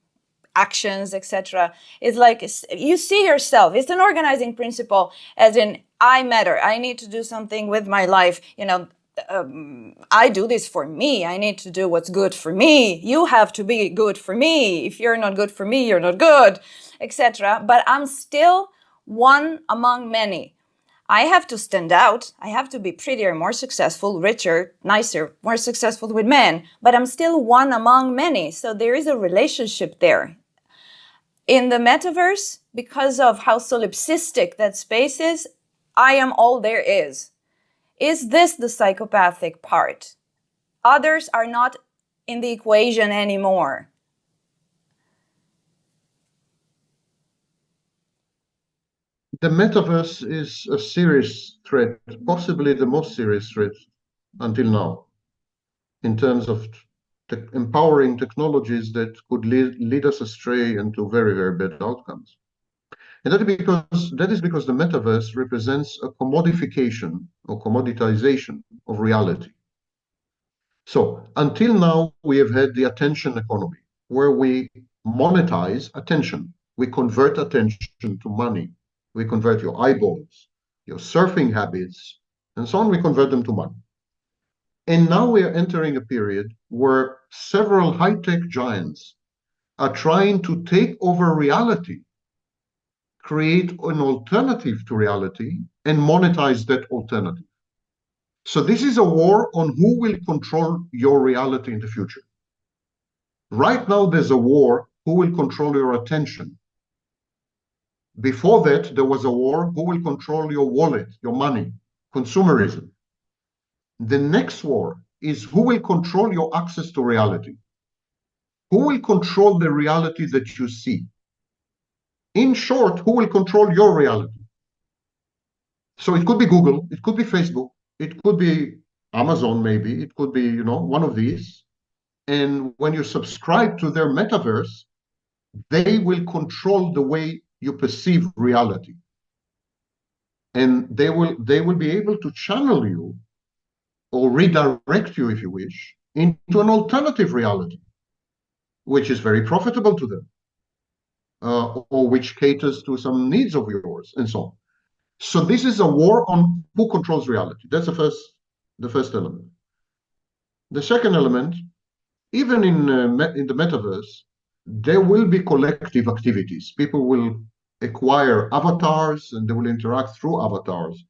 S1: actions, etc., is like you see yourself. It's an organizing principle, as in I matter. I need to do something with my life. I do this for me. I need to do what's good for me. You have to be good for me. If you're not good for me, you're not good, etc. But I'm still one among many. I have to stand out. I have to be prettier, more successful, richer, nicer, more successful with men. But I'm still one among many. So there is a relationship there. In the metaverse, because of how solipsistic that space is, I am all there is. Is this the psychopathic part? Others are not in the equation anymore.
S2: The metaverse is a serious threat, possibly the most serious threat until now, in terms of empowering technologies that could lead us astray into very, very bad outcomes. And that is because the metaverse represents a commodification or commoditization of reality. So until now, we have had the attention economy, where we monetize attention. We convert attention to money. We convert your eyeballs, your surfing habits, and so on. We convert them to money. And now we are entering a period where several high-tech giants are trying to take over reality, create an alternative to reality, and monetize that alternative. So this is a war on who will control your reality in the future. Right now, there's a war who will control your attention. Before that, there was a war who will control your wallet, your money, consumerism. The next war is who will control your access to reality. Who will control the reality that you see? In short, who will control your reality? So it could be Google, it could be Facebook, it could be Amazon, maybe, it could be, one of these. And when you subscribe to their metaverse, they will control the way you perceive reality. And they will be able to channel you or redirect you, if you wish, into an alternative reality, which is very profitable to them, or which caters to some needs of yours, and so on. So this is a war on who controls reality. That's the first element. The second element, even in the metaverse, there will be collective activities. People will acquire avatars and they will interact through avatars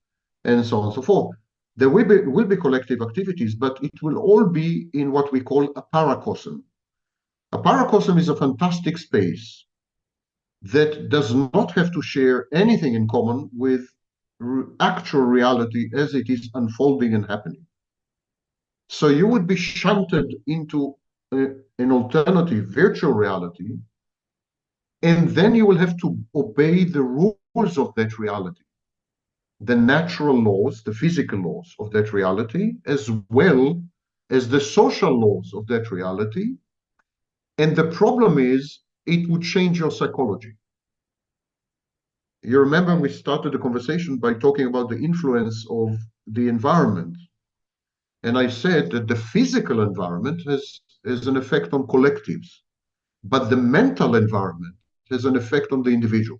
S2: and so on and so forth. There will be collective activities, but it will all be in what we call a paracosm. A paracosm is a fantastic space that does not have to share anything in common with actual reality as it is unfolding and happening. So you would be shunted into an alternative virtual reality, and then you will have to obey the rules of that reality, the natural laws, the physical laws of that reality, as well as the social laws of that reality. And the problem is, it would change your psychology. You remember we started the conversation by talking about the influence of the environment. And I said that the physical environment has an effect on collectives, but the mental environment has an effect on the individual.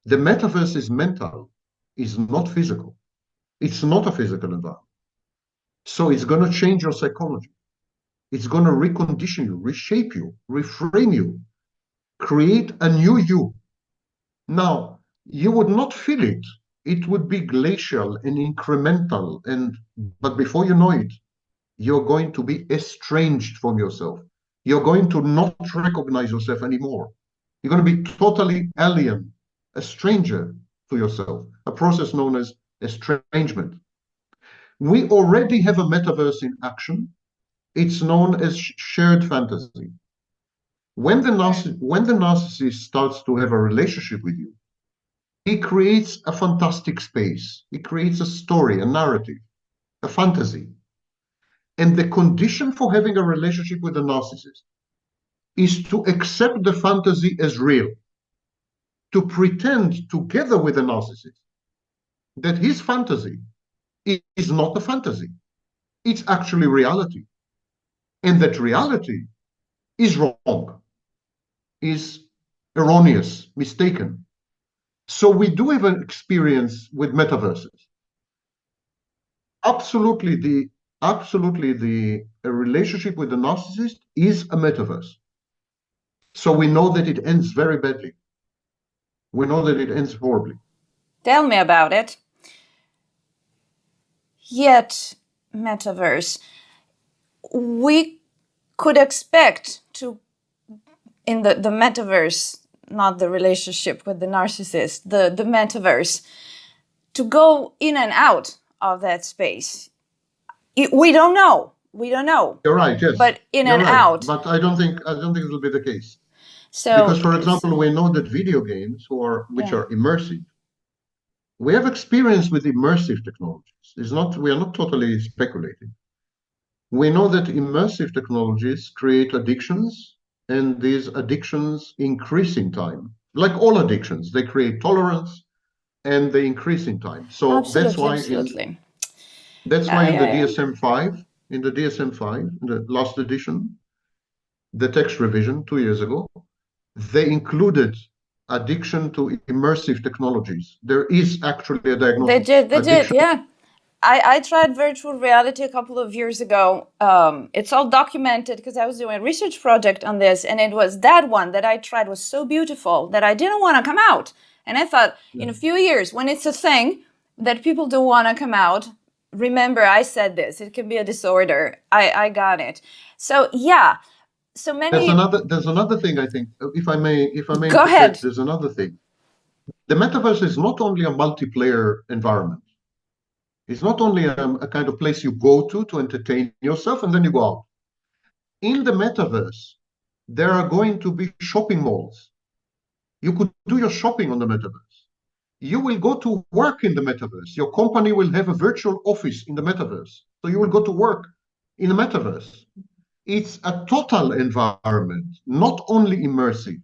S2: The metaverse is mental, is not physical. It's not a physical environment. So it's going to change your psychology. It's going to recondition you, reshape you, reframe you, create a new you. Now, you would not feel it. It would be glacial and incremental. But before you know it, you're going to be estranged from yourself. You're going to not recognize yourself anymore. You're going to be totally alien, a stranger to yourself, a process known as estrangement. We already have a metaverse in action. It's known as shared fantasy. When the narcissist starts to have a relationship with you, he creates a fantastic space. He creates a story, a narrative, a fantasy. And the condition for having a relationship with a narcissist is to accept the fantasy as real, to pretend together with the narcissist that his fantasy is not a fantasy. It's actually reality. And that reality is wrong, is erroneous, mistaken. So we do have an experience with metaverses. Absolutely, a relationship with the narcissist is a metaverse. So we know that it ends very badly. We know that it ends horribly.
S1: Tell me about it. Yet, metaverse, we could expect to, in the metaverse, not the relationship with the narcissist, the metaverse, to go in and out of that space. We don't know. We don't know.
S2: You're right, yes.
S1: But in
S2: You're
S1: and
S2: right.
S1: out.
S2: But I don't think it will be the case.
S1: So,
S2: because, for example, we know that video games, which are immersive, we have experience with immersive technologies. We are not totally speculating. We know that immersive technologies create addictions, and these addictions increase in time. Like all addictions, they create tolerance and they increase in time. So that's why in the DSM-5, in the last edition, the text revision 2 years ago, they included addiction to immersive technologies. There is actually a diagnosis.
S1: They did, yeah. I tried virtual reality a couple of years ago. It's all documented because I was doing a research project on this, and it was that one that I tried was so beautiful that I didn't want to come out. And I thought, in a few years, when it's a thing that people don't want to come out, remember I said this, it can be a disorder. I got it. So yeah. So many.
S2: There's another thing, I think, if I may
S1: Go ahead.
S2: There's another thing. The metaverse is not only a multiplayer environment. It's not only a kind of place you go to entertain yourself and then you go out. In the metaverse, there are going to be shopping malls. You could do your shopping on the metaverse. You will go to work in the metaverse. Your company will have a virtual office in the metaverse. So you will go to work in the metaverse. It's a total environment, not only immersive.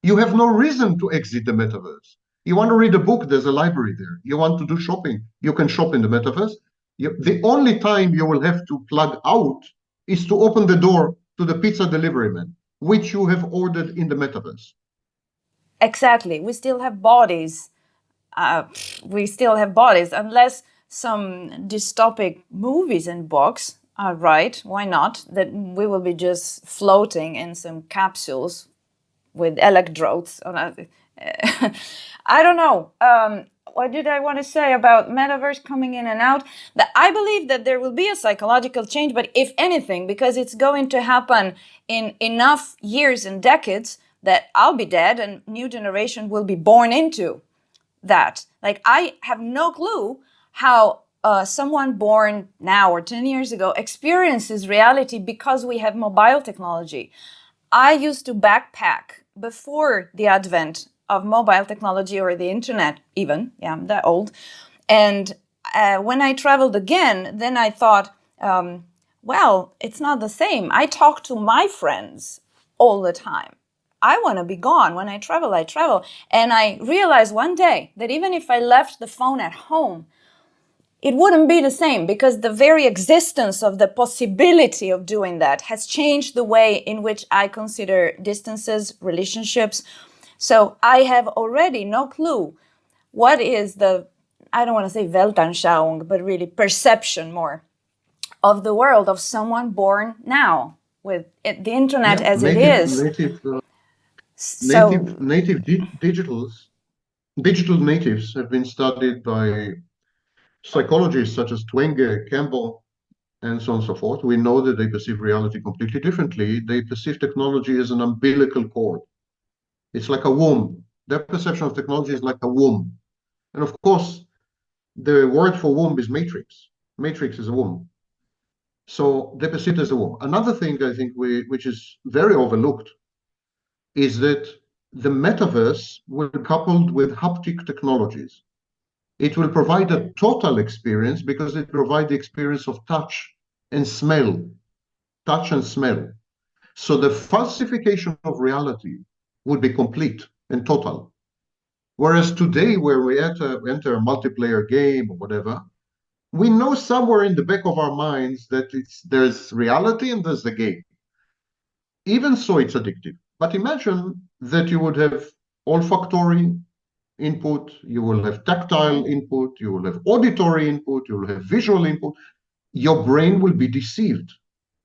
S2: You have no reason to exit the metaverse. You want to read a book, there's a library there. You want to do shopping, you can shop in the metaverse. The only time you will have to plug out is to open the door to the pizza delivery man, which you have ordered in the metaverse.
S1: Exactly. We still have bodies. Unless some dystopic movies and books are right. Why not? That we will be just floating in some capsules with electrodes. I don't know. What did I want to say about metaverse coming in and out? That I believe that there will be a psychological change, but if anything, because it's going to happen in enough years and decades that I'll be dead and new generation will be born into that. Like, I have no clue how someone born now or 10 years ago experiences reality because we have mobile technology. I used to backpack before the advent of mobile technology or the internet even. Yeah, I'm that old. And when I traveled again, then I thought, well, it's not the same. I talk to my friends all the time. I want to be gone. When I travel, I travel. And I realized one day that even if I left the phone at home, it wouldn't be the same, because the very existence of the possibility of doing that has changed the way in which I consider distances, relationships. So I have already no clue what is the, I don't want to say Weltanschauung, but really perception more of the world of someone born now with the internet as it is.
S2: Digital natives have been studied by psychologists such as Twenge, Campbell, and so on and so forth. We know that they perceive reality completely differently. They perceive technology as an umbilical cord. It's like a womb. Their perception of technology is like a womb. And of course, the word for womb is matrix. Matrix is a womb. So they perceive it as a womb. Another thing I think which is very overlooked is that the metaverse, when coupled with haptic technologies, it will provide a total experience because it provides the experience of touch and smell. Touch and smell. So the falsification of reality would be complete and total. Whereas today, where we enter a multiplayer game or whatever, we know somewhere in the back of our minds that there's reality and there's the game. Even so, it's addictive. But imagine that you would have olfactory input, you will have tactile input, you will have auditory input, you will have visual input. Your brain will be deceived.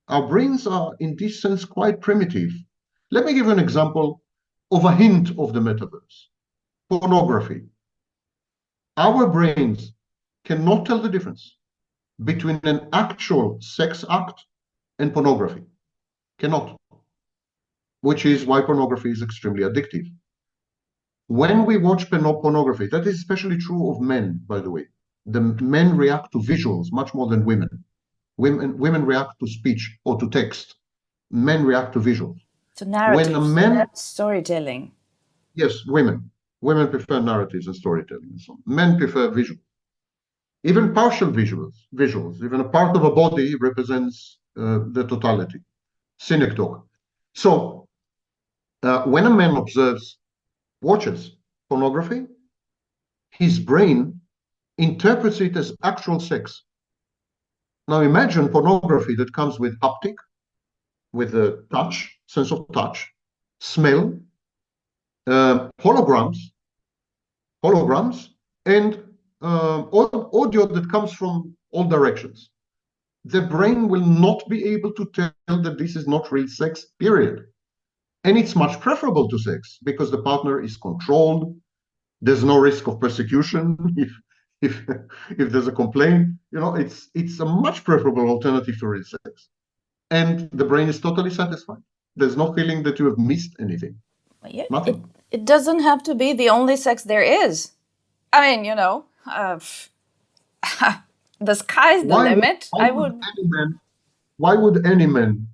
S2: Our brains are, in this sense, quite primitive. Let me give you an example of a hint of the metaverse. Pornography. Our brains cannot tell the difference between an actual sex act and pornography. Cannot. Which is why pornography is extremely addictive. When we watch pornography, that is especially true of men, by the way. The men react to visuals much more than women. Women react to speech or to text. Men react to visuals.
S1: To narratives, storytelling.
S2: Yes, women. Women prefer narratives and storytelling and so on. Men prefer visuals. Even partial visuals. Even a part of a body represents the totality. Synecdoche. So when a man watches pornography, his brain interprets it as actual sex. Now imagine pornography that comes with haptic, with a touch, sense of touch, smell, holograms, and audio that comes from all directions. The brain will not be able to tell that this is not real sex, period. And it's much preferable to sex because the partner is controlled. There's no risk of persecution if there's a complaint. It's a much preferable alternative to real sex. And the brain is totally satisfied. There's no feeling that you have missed anything.
S1: Yeah,
S2: Nothing.
S1: It doesn't have to be the only sex there is. I mean, the sky's the limit.
S2: Why would any man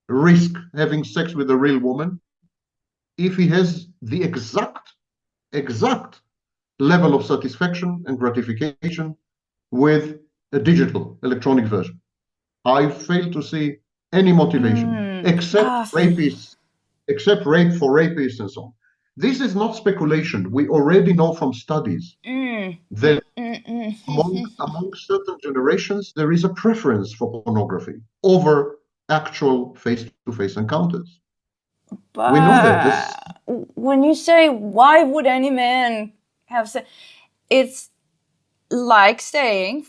S2: risk having sex with a real woman if he has the exact level of satisfaction and gratification with a digital electronic version? I fail to see any motivation except rapists, except rape for rapists and so on. This is not speculation. We already know from studies that among certain generations, there is a preference for pornography over actual face-to-face encounters.
S1: But
S2: we know that.
S1: When you say, why would any man have sex? It's like saying,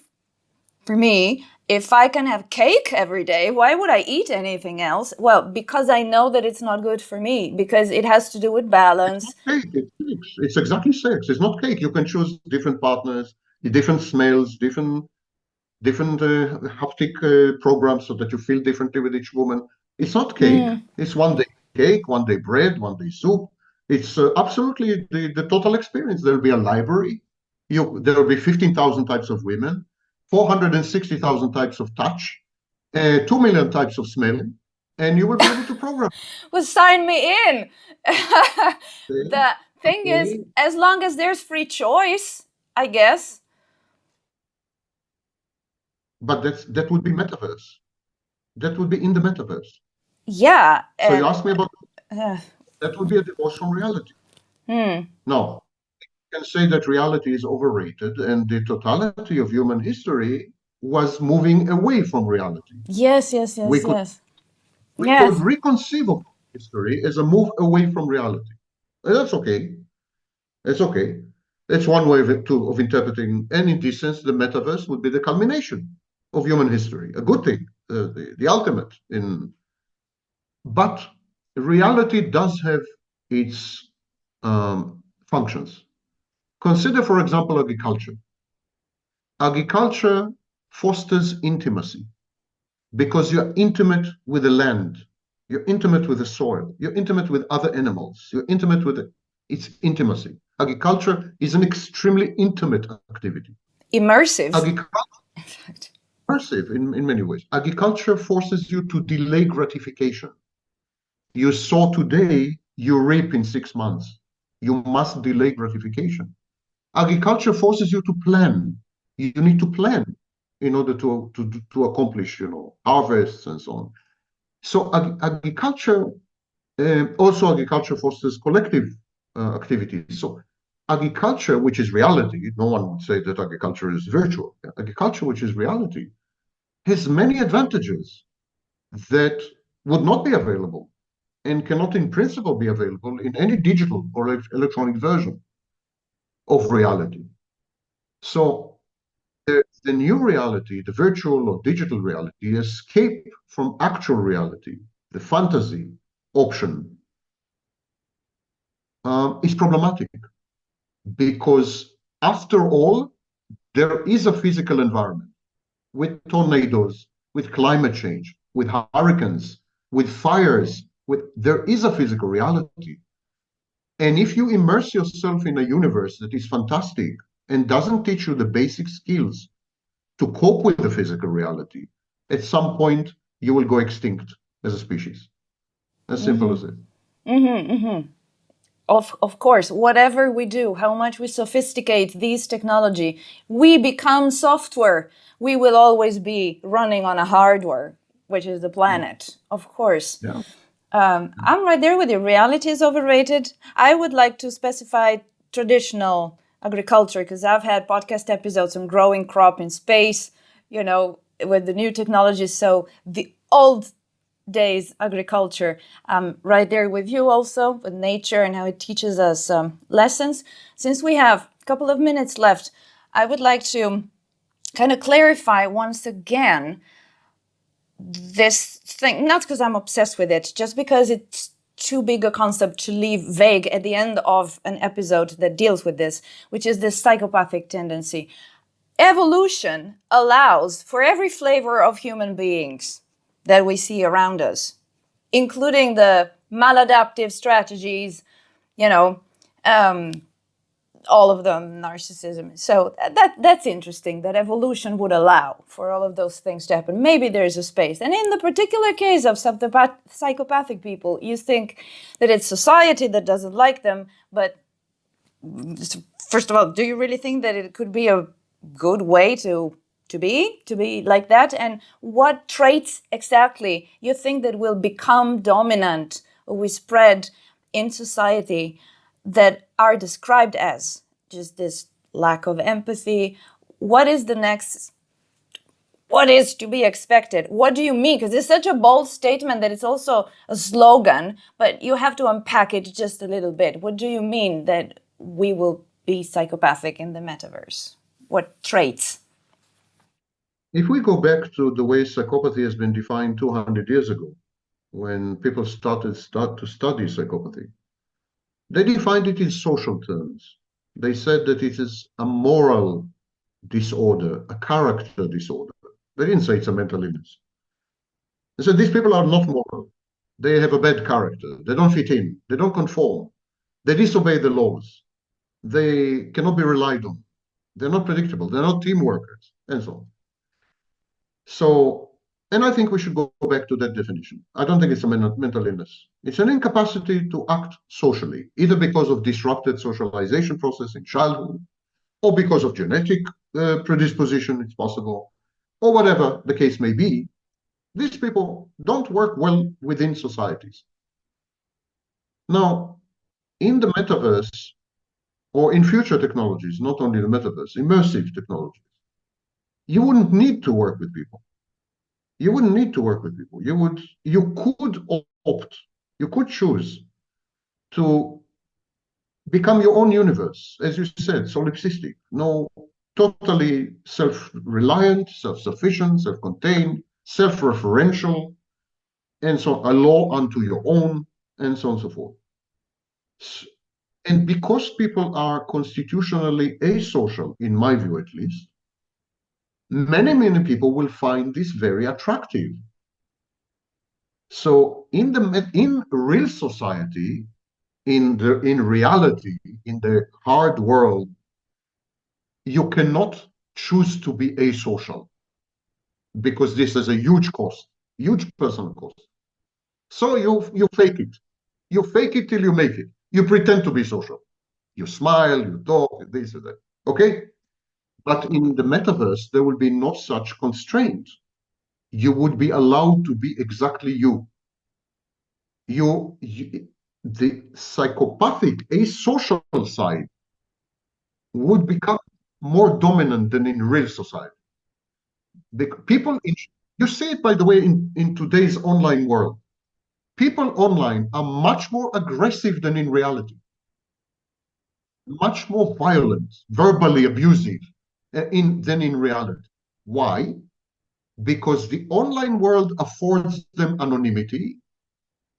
S1: for me, if I can have cake every day, why would I eat anything else? Well, because I know that it's not good for me, because it has to do with balance.
S2: Cake, it's sex. It's exactly sex. It's not cake. You can choose different partners, different smells, different haptic programs so that you feel differently with each woman. It's not cake. It's one day cake, one day bread, one day soup. It's absolutely the total experience. There'll be a library. There will be 15,000 types of women, 460,000 types of touch, 2 million types of smelling, and you will be able to program.
S1: Well, sign me in. The thing is,
S2: Okay.
S1: as long as there's free choice, I guess.
S2: But that would be metaverse. That would be in the metaverse.
S1: Yeah.
S2: So you asked me about
S1: uh,
S2: that would be a divorce from reality. No, you can say that reality is overrated, and the totality of human history was moving away from reality.
S1: yes, yes,
S2: We
S1: yes,
S2: could
S1: yes.
S2: we could
S1: Yes.
S2: reconceive of history as a move away from reality. And that's okay. It's okay. It's one way of interpreting, and in this sense, the metaverse would be the culmination of human history, a good thing, the ultimate in. But reality does have its functions. Consider, for example, agriculture. Agriculture fosters intimacy because you're intimate with the land, you're intimate with the soil, you're intimate with other animals, you're intimate with it. It's intimacy. Agriculture is an extremely intimate activity.
S1: Immersive.
S2: Agriculture immersive in many ways. Agriculture forces you to delay gratification. You sow today, you reap in 6 months. You must delay gratification. Agriculture forces you to plan. You need to plan in order to accomplish, harvests and so on. So agriculture, also agriculture fosters collective activities. So agriculture, which is reality, no one would say that agriculture is virtual. Agriculture, which is reality, has many advantages that would not be available and cannot in principle be available in any digital or electronic version of reality. So the new reality, the virtual or digital reality, escape from actual reality, the fantasy option, is problematic because, after all, there is a physical environment with tornadoes, with climate change, with hurricanes, with fires. There is a physical reality. And if you immerse yourself in a universe that is fantastic and doesn't teach you the basic skills to cope with the physical reality, at some point you will go extinct as a species. As simple as it.
S1: Of course, whatever we do, how much we sophisticate these technology, we become software. We will always be running on a hardware, which is the planet, of course.
S2: Yeah.
S1: I'm right there with you. Reality is overrated. I would like to specify traditional agriculture because I've had podcast episodes on growing crop in space, with the new technologies. So the old days agriculture, right there with you also, with nature and how it teaches us lessons. Since we have a couple of minutes left, I would like to kind of clarify once again this thing, not because I'm obsessed with it, just because it's too big a concept to leave vague at the end of an episode that deals with this, which is this psychopathic tendency. Evolution allows for every flavor of human beings that we see around us, including the maladaptive strategies, all of them, narcissism. So that's interesting that evolution would allow for all of those things to happen. Maybe there's a space. And in the particular case of psychopathic people, you think that it's society that doesn't like them. But first of all, do you really think that it could be a good way to be like that? And what traits exactly you think that will become dominant or we spread in society that are described as just this lack of empathy? What is the next? What is to be expected? What do you mean? Because it's such a bold statement that it's also a slogan, but you have to unpack it just a little bit. What do you mean that we will be psychopathic in the metaverse? What traits?
S2: if we go back to the way psychopathy has been defined 200 years ago, when people start to study psychopathy, they defined it in social terms. They said that it is a moral disorder, a character disorder. They didn't say it's a mental illness. They said these people are not moral. They have a bad character. They don't fit in. They don't conform. They disobey the laws. They cannot be relied on. They're not predictable. They're not team workers, and so on. So, and I think we should go back to that definition. I don't think it's a mental illness. It's an incapacity to act socially, either because of disrupted socialization process in childhood, or because of genetic predisposition, it's possible, or whatever the case may be. These people don't work well within societies. Now, in the metaverse, or in future technologies, not only the metaverse, immersive technologies, you wouldn't need to work with people. You wouldn't need to work with people. You could opt, you could choose to become your own universe, as you said, solipsistic, no, totally self-reliant, self-sufficient, self-contained, self-referential, and so a law unto your own, and so on and so forth. And because people are constitutionally asocial, in my view at least, many people will find this very attractive. So in real society, in reality, in the hard world, you cannot choose to be asocial because this is a huge cost, huge personal cost. So you fake it. You fake it till you make it. You pretend to be social. You smile, you talk, this and that. Okay? But in the metaverse, there will be no such constraint. You would be allowed to be exactly you. The psychopathic, asocial side would become more dominant than in real society. You see it, by the way, in today's online world. People online are much more aggressive than in reality, much more violent, verbally abusive than in reality. Why? Because the online world affords them anonymity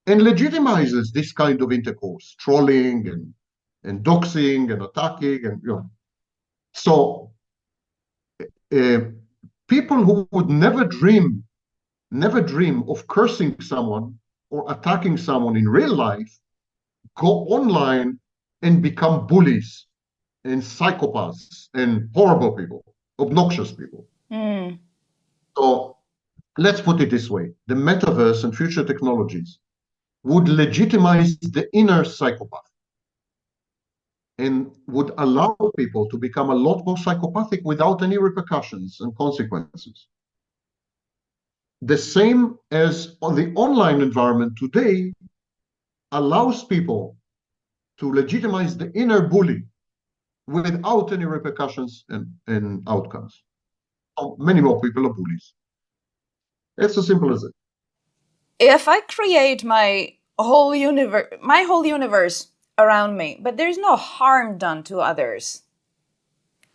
S2: and legitimizes this kind of intercourse, trolling and doxing and attacking, and so people who would never dream of cursing someone or attacking someone in real life go online and become bullies and psychopaths and horrible people, obnoxious people. So let's put it this way: the metaverse and future technologies would legitimize the inner psychopath and would allow people to become a lot more psychopathic without any repercussions and consequences. The same as the online environment today allows people to legitimize the inner bully without any repercussions and outcomes. So many more people are bullies. It's as simple as it.
S1: If I create my whole universe around me, but there's no harm done to others,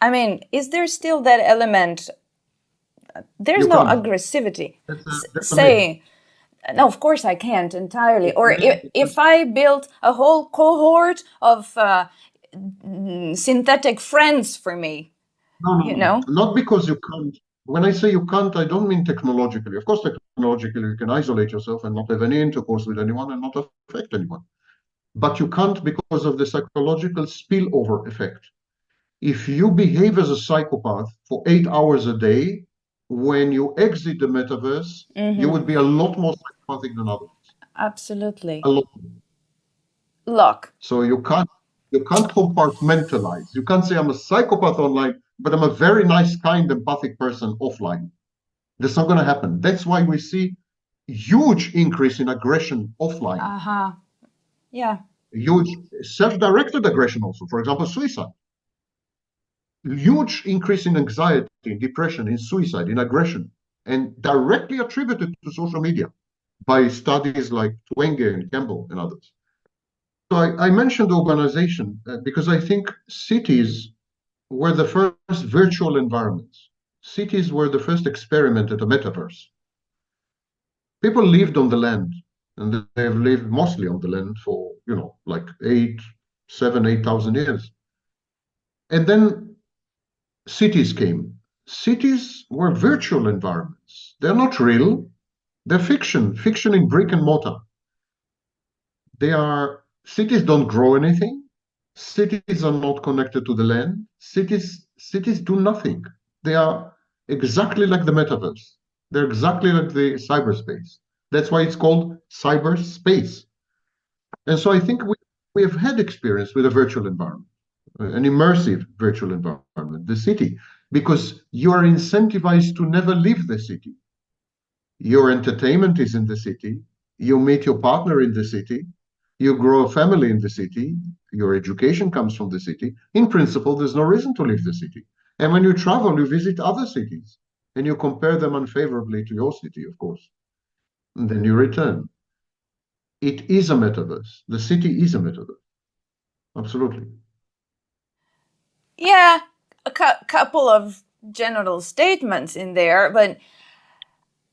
S1: I mean, is there still that element? There's no aggressivity. Say, no, of course I can't entirely. Or if I built a whole cohort of synthetic friends for me,
S2: not because you can't. When I say you can't, I don't mean technologically. Of course, technologically you can isolate yourself and not have any intercourse with anyone and not affect anyone. But you can't because of the psychological spillover effect. If you behave as a psychopath for 8 hours a day, when you exit the metaverse, you would be a lot more psychopathic than others.
S1: Absolutely.
S2: A lot.
S1: Look.
S2: So you can't compartmentalize. You can't say I'm a psychopath online, but I'm a very nice, kind, empathic person offline. That's not going to happen. That's why we see huge increase in aggression offline.
S1: Yeah.
S2: Huge self-directed aggression also. For example, suicide. Huge increase in anxiety, in depression, in suicide, in aggression, and directly attributed to social media by studies like Twenge and Campbell and others. So I mentioned urbanization because I think cities were the first virtual environments. cities were the first experiment at a metaverse. People lived on the land, and they've lived mostly on the land for, like 8,000 years. And then cities came. Cities were virtual environments. They're not real. They're fiction in brick and mortar. Cities don't grow anything. Cities are not connected to the land. Cities do nothing. They are exactly like the metaverse. They're exactly like the cyberspace. That's why it's called cyberspace. And so I think we have had experience with a virtual environment, an immersive virtual environment, the city, because you are incentivized to never leave the city. Your entertainment is in the city. You meet your partner in the city. You grow a family in the city. Your education comes from the city. In principle, there's no reason to leave the city. And when you travel, you visit other cities and you compare them unfavorably to your city, of course. And then you return. It is a metaverse. The city is a metaverse. Absolutely.
S1: Yeah, a couple of general statements in there, but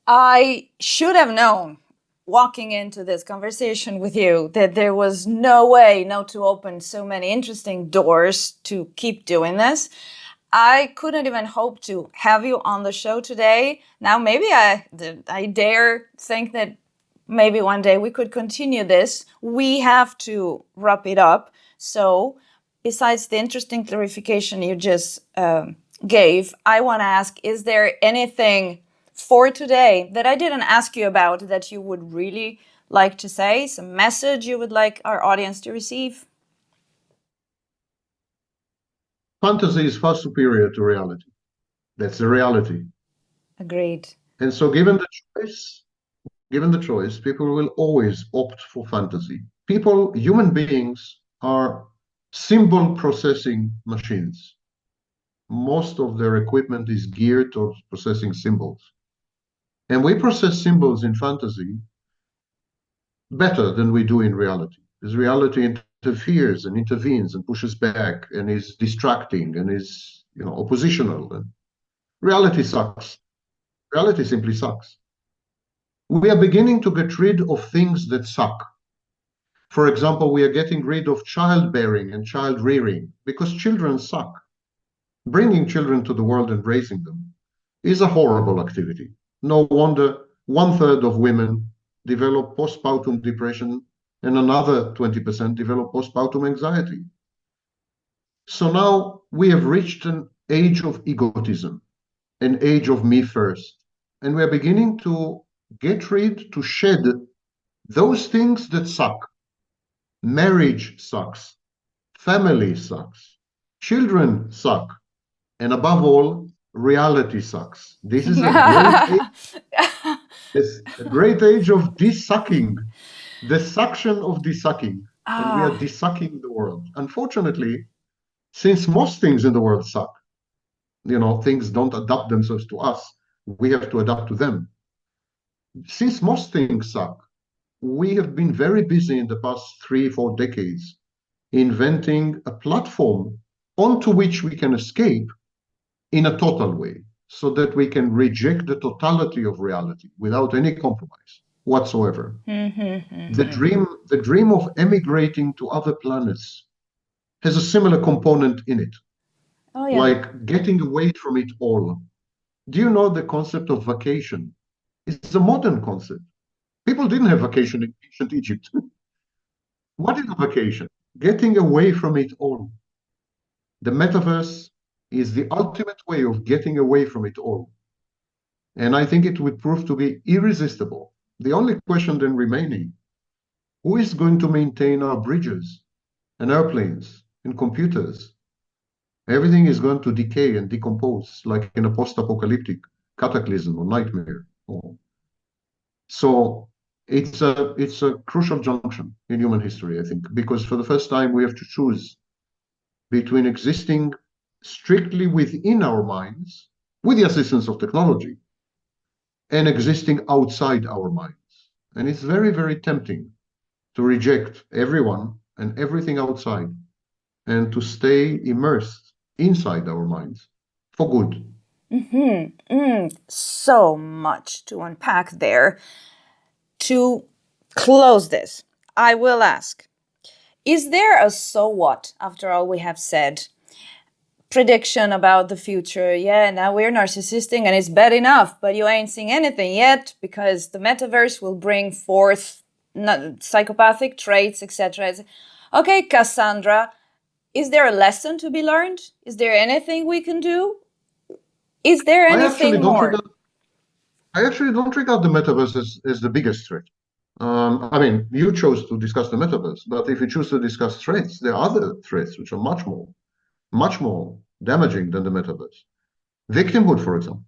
S1: I should have known walking into this conversation with you that there was no way not to open so many interesting doors to keep doing this. I couldn't even hope to have you on the show today. Now, maybe I dare think that maybe one day we could continue this. We have to wrap it up. So, besides the interesting clarification you just gave, I want to ask, is there anything for today that I didn't ask you about that you would really like to say? Some message you would like our audience to receive?
S2: Fantasy is far superior to reality. That's the reality.
S1: Agreed.
S2: And so given the choice, people will always opt for fantasy. Human beings are symbol processing machines. Most of their equipment is geared towards processing symbols. And we process symbols in fantasy better than we do in reality. Because reality interferes and intervenes and pushes back and is distracting and is, oppositional. And reality sucks. Reality simply sucks. We are beginning to get rid of things that suck. For example, we are getting rid of childbearing and child rearing because children suck. Bringing children to the world and raising them is a horrible activity. No wonder 1/3 of women develop postpartum depression and another 20% develop postpartum anxiety. So now we have reached an age of egotism, an age of me first. And we're beginning to to shed those things that suck. Marriage sucks. Family sucks. Children suck. And above all, reality sucks. This is a great age. It's a great age of desucking, the suction of desucking. And we are desucking the world. Unfortunately, since most things in the world suck, things don't adapt themselves to us, we have to adapt to them. Since most things suck, we have been very busy in the past 3, 4 decades inventing a platform onto which we can escape in a total way so that we can reject the totality of reality without any compromise whatsoever. The dream of emigrating to other planets has a similar component in it.
S1: Oh, yeah.
S2: Like getting away from it all. Do you know the concept of vacation? It's a modern concept. People didn't have vacation in ancient Egypt. What is a vacation? Getting away from it all. The metaverse is the ultimate way of getting away from it all. And I think it would prove to be irresistible. The only question then remaining, who is going to maintain our bridges and airplanes and computers? Everything is going to decay and decompose like in a post-apocalyptic cataclysm or nightmare. So it's a crucial junction in human history, I think, because for the first time we have to choose between existing strictly within our minds with the assistance of technology and existing outside our minds. And it's very, very tempting to reject everyone and everything outside and to stay immersed inside our minds for good.
S1: So much to unpack there. To close this, I will ask, is there a so what after all we have said? Prediction about the future. Yeah, now we're narcissistic and it's bad enough, but you ain't seeing anything yet because the metaverse will bring forth psychopathic traits, etc. Okay, Cassandra, is there a lesson to be learned? Is there anything we can do? Is there anything more?
S2: I actually don't regard the metaverse as the biggest threat. I mean, you chose to discuss the metaverse, but if you choose to discuss threats, there are other threats which are much more damaging than the metaverse. Victimhood, for example,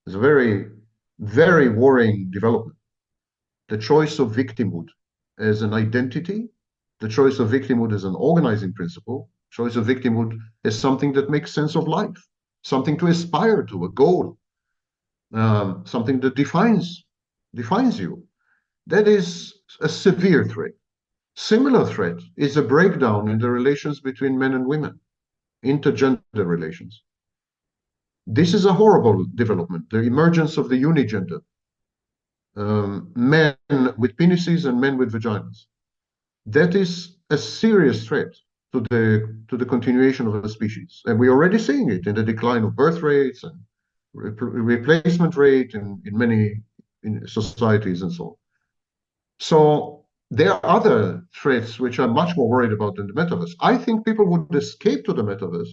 S2: is a very, very worrying development. The choice of victimhood as an identity, the choice of victimhood as an organizing principle, choice of victimhood as something that makes sense of life, something to aspire to, a goal, something that defines you. That is a severe threat. Similar threat is a breakdown in the relations between men and women, intergender relations. This is a horrible development, the emergence of the unigender, men with penises and men with vaginas. That is a serious threat to the continuation of the species. And we're already seeing it in the decline of birth rates and replacement rate in many societies and so on. So there are other threats which I'm much more worried about than the metaverse. I think people would escape to the metaverse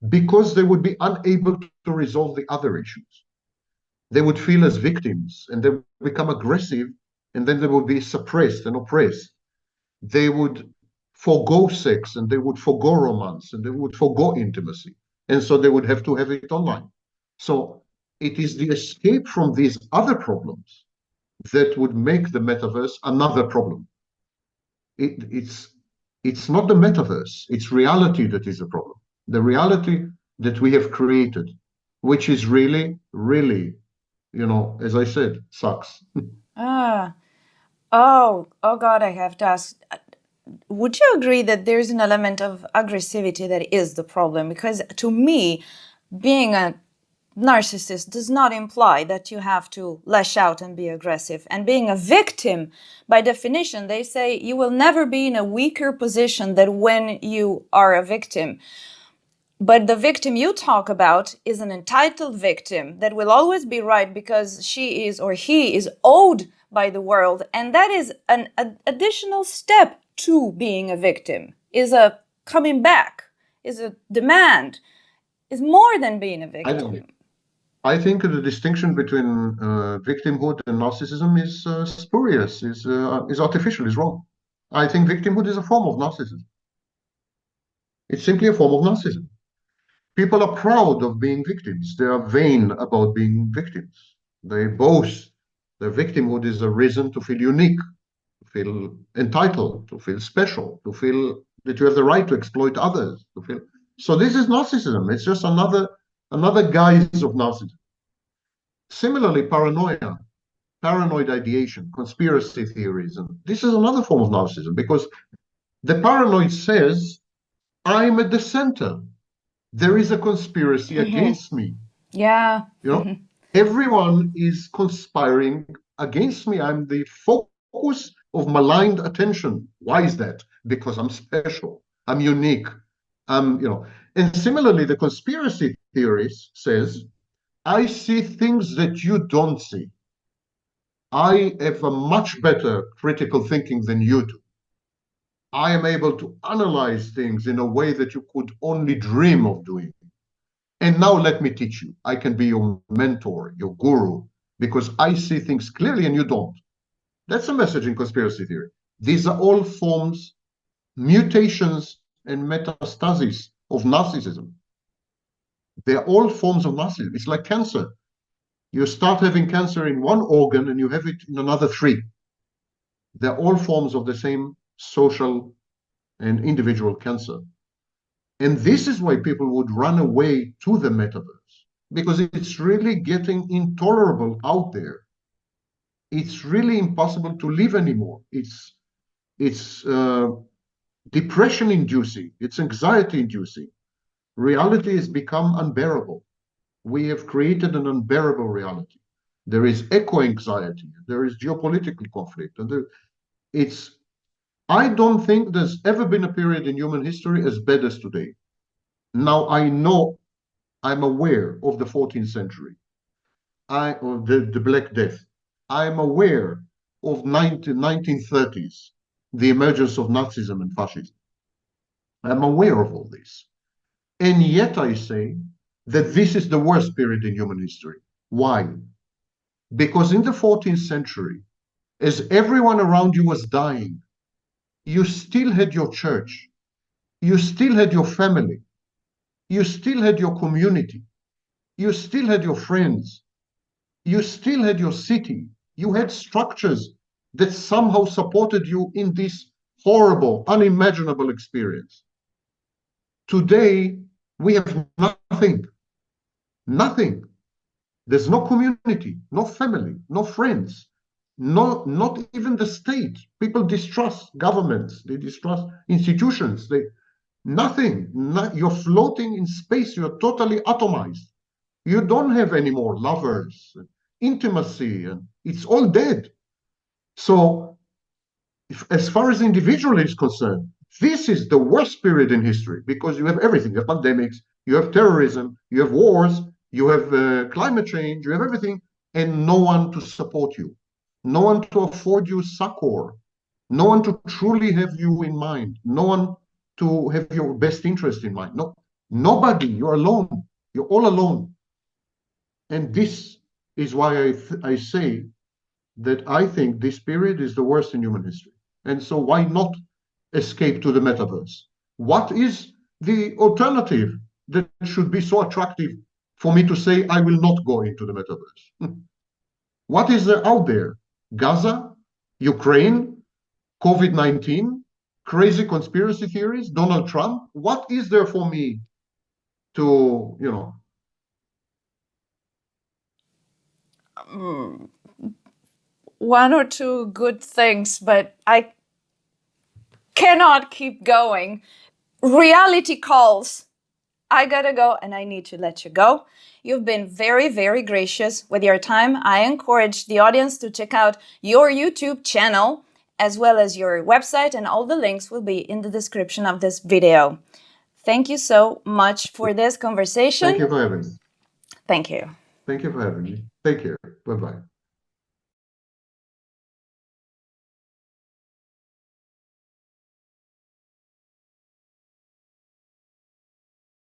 S2: because they would be unable to resolve the other issues. They would feel as victims and they would become aggressive, and then they would be suppressed and oppressed. They would forego sex and they would forego romance and they would forego intimacy. And so they would have to have it online. So it is the escape from these other problems that would make the metaverse another problem. It's not the metaverse, it's reality that is a problem. The reality that we have created, which is really, really, as I said, sucks.
S1: Ah, oh God, I have to ask. Would you agree that there's an element of aggressivity that is the problem? Because to me, being a narcissist does not imply that you have to lash out and be aggressive. And being a victim, by definition, they say you will never be in a weaker position than when you are a victim. But the victim you talk about is an entitled victim that will always be right because she is or he is owed by the world. And that is an additional step to being a victim, is a coming back, is a demand, is more than being a victim.
S2: I think the distinction between victimhood and narcissism is spurious, is artificial, is wrong. I think victimhood is a form of narcissism. It's simply a form of narcissism. People are proud of being victims. They are vain about being victims. They boast. Their victimhood is a reason to feel unique, to feel entitled, to feel special, to feel that you have the right to exploit others. So this is narcissism. It's just another guise of narcissism. Similarly, paranoid ideation, conspiracy theories, and this is another form of narcissism because the paranoid says, I'm at the center. There is a conspiracy against me.
S1: Yeah.
S2: Everyone is conspiring against me. I'm the focus of maligned attention. Why is that? Because I'm special. I'm unique. And similarly, the conspiracy theorist says, I see things that you don't see. I have a much better critical thinking than you do. I am able to analyze things in a way that you could only dream of doing. And now let me teach you. I can be your mentor, your guru, because I see things clearly and you don't. That's a message in conspiracy theory. These are all forms, mutations, and metastases of narcissism. They're all forms of narcissism. It's like cancer. You start having cancer in one organ and you have it in another three. They're all forms of the same social and individual cancer. And this is why people would run away to the metaverse, because it's really getting intolerable out there. It's really impossible to live anymore. It's depression inducing. It's anxiety inducing. Reality has become unbearable. we have created an unbearable reality. There is eco-anxiety, there is geopolitical conflict, and I don't think there's ever been a period in human history as bad as today. Now, I'm aware of the 14th century, of the Black Death. I'm aware of 1930s, the emergence of Nazism and fascism. I'm aware of all this. And yet I say that this is the worst period in human history. Why? Because in the 14th century, as everyone around you was dying, you still had your church, you still had your family, you still had your community, you still had your friends, you still had your city, you had structures that somehow supported you in this horrible, unimaginable experience. Today, we have nothing. Nothing. There's no community, no family, no friends, not even the state. People distrust governments, they distrust institutions, nothing. You're floating in space, you're totally atomized. You don't have any more lovers, intimacy, and it's all dead. So, as far as individual is concerned, this is the worst period in history because you have everything. You have pandemics, you have terrorism, you have wars, you have climate change, you have everything, and no one to support you, no one to afford you succor, no one to truly have you in mind, no one to have your best interest in mind. No, nobody. You're alone. You're all alone. And this is why I say that I think this period is the worst in human history. And so why not escape to the metaverse? What is the alternative that should be so attractive for me to say I will not go into the metaverse? What is there out there? Gaza, Ukraine, COVID-19, crazy conspiracy theories, Donald Trump? What is there for me to,
S1: One or two good things, but I cannot keep going. Reality calls. I gotta go and I need to let you go. You've been very, very gracious with your time. I encourage the audience to check out your YouTube channel as well as your website, and all the links will be in the description of this video. Thank you so much for this conversation.
S2: Thank you for having me.
S1: Thank you.
S2: Thank you for having me. Take care. Bye-bye.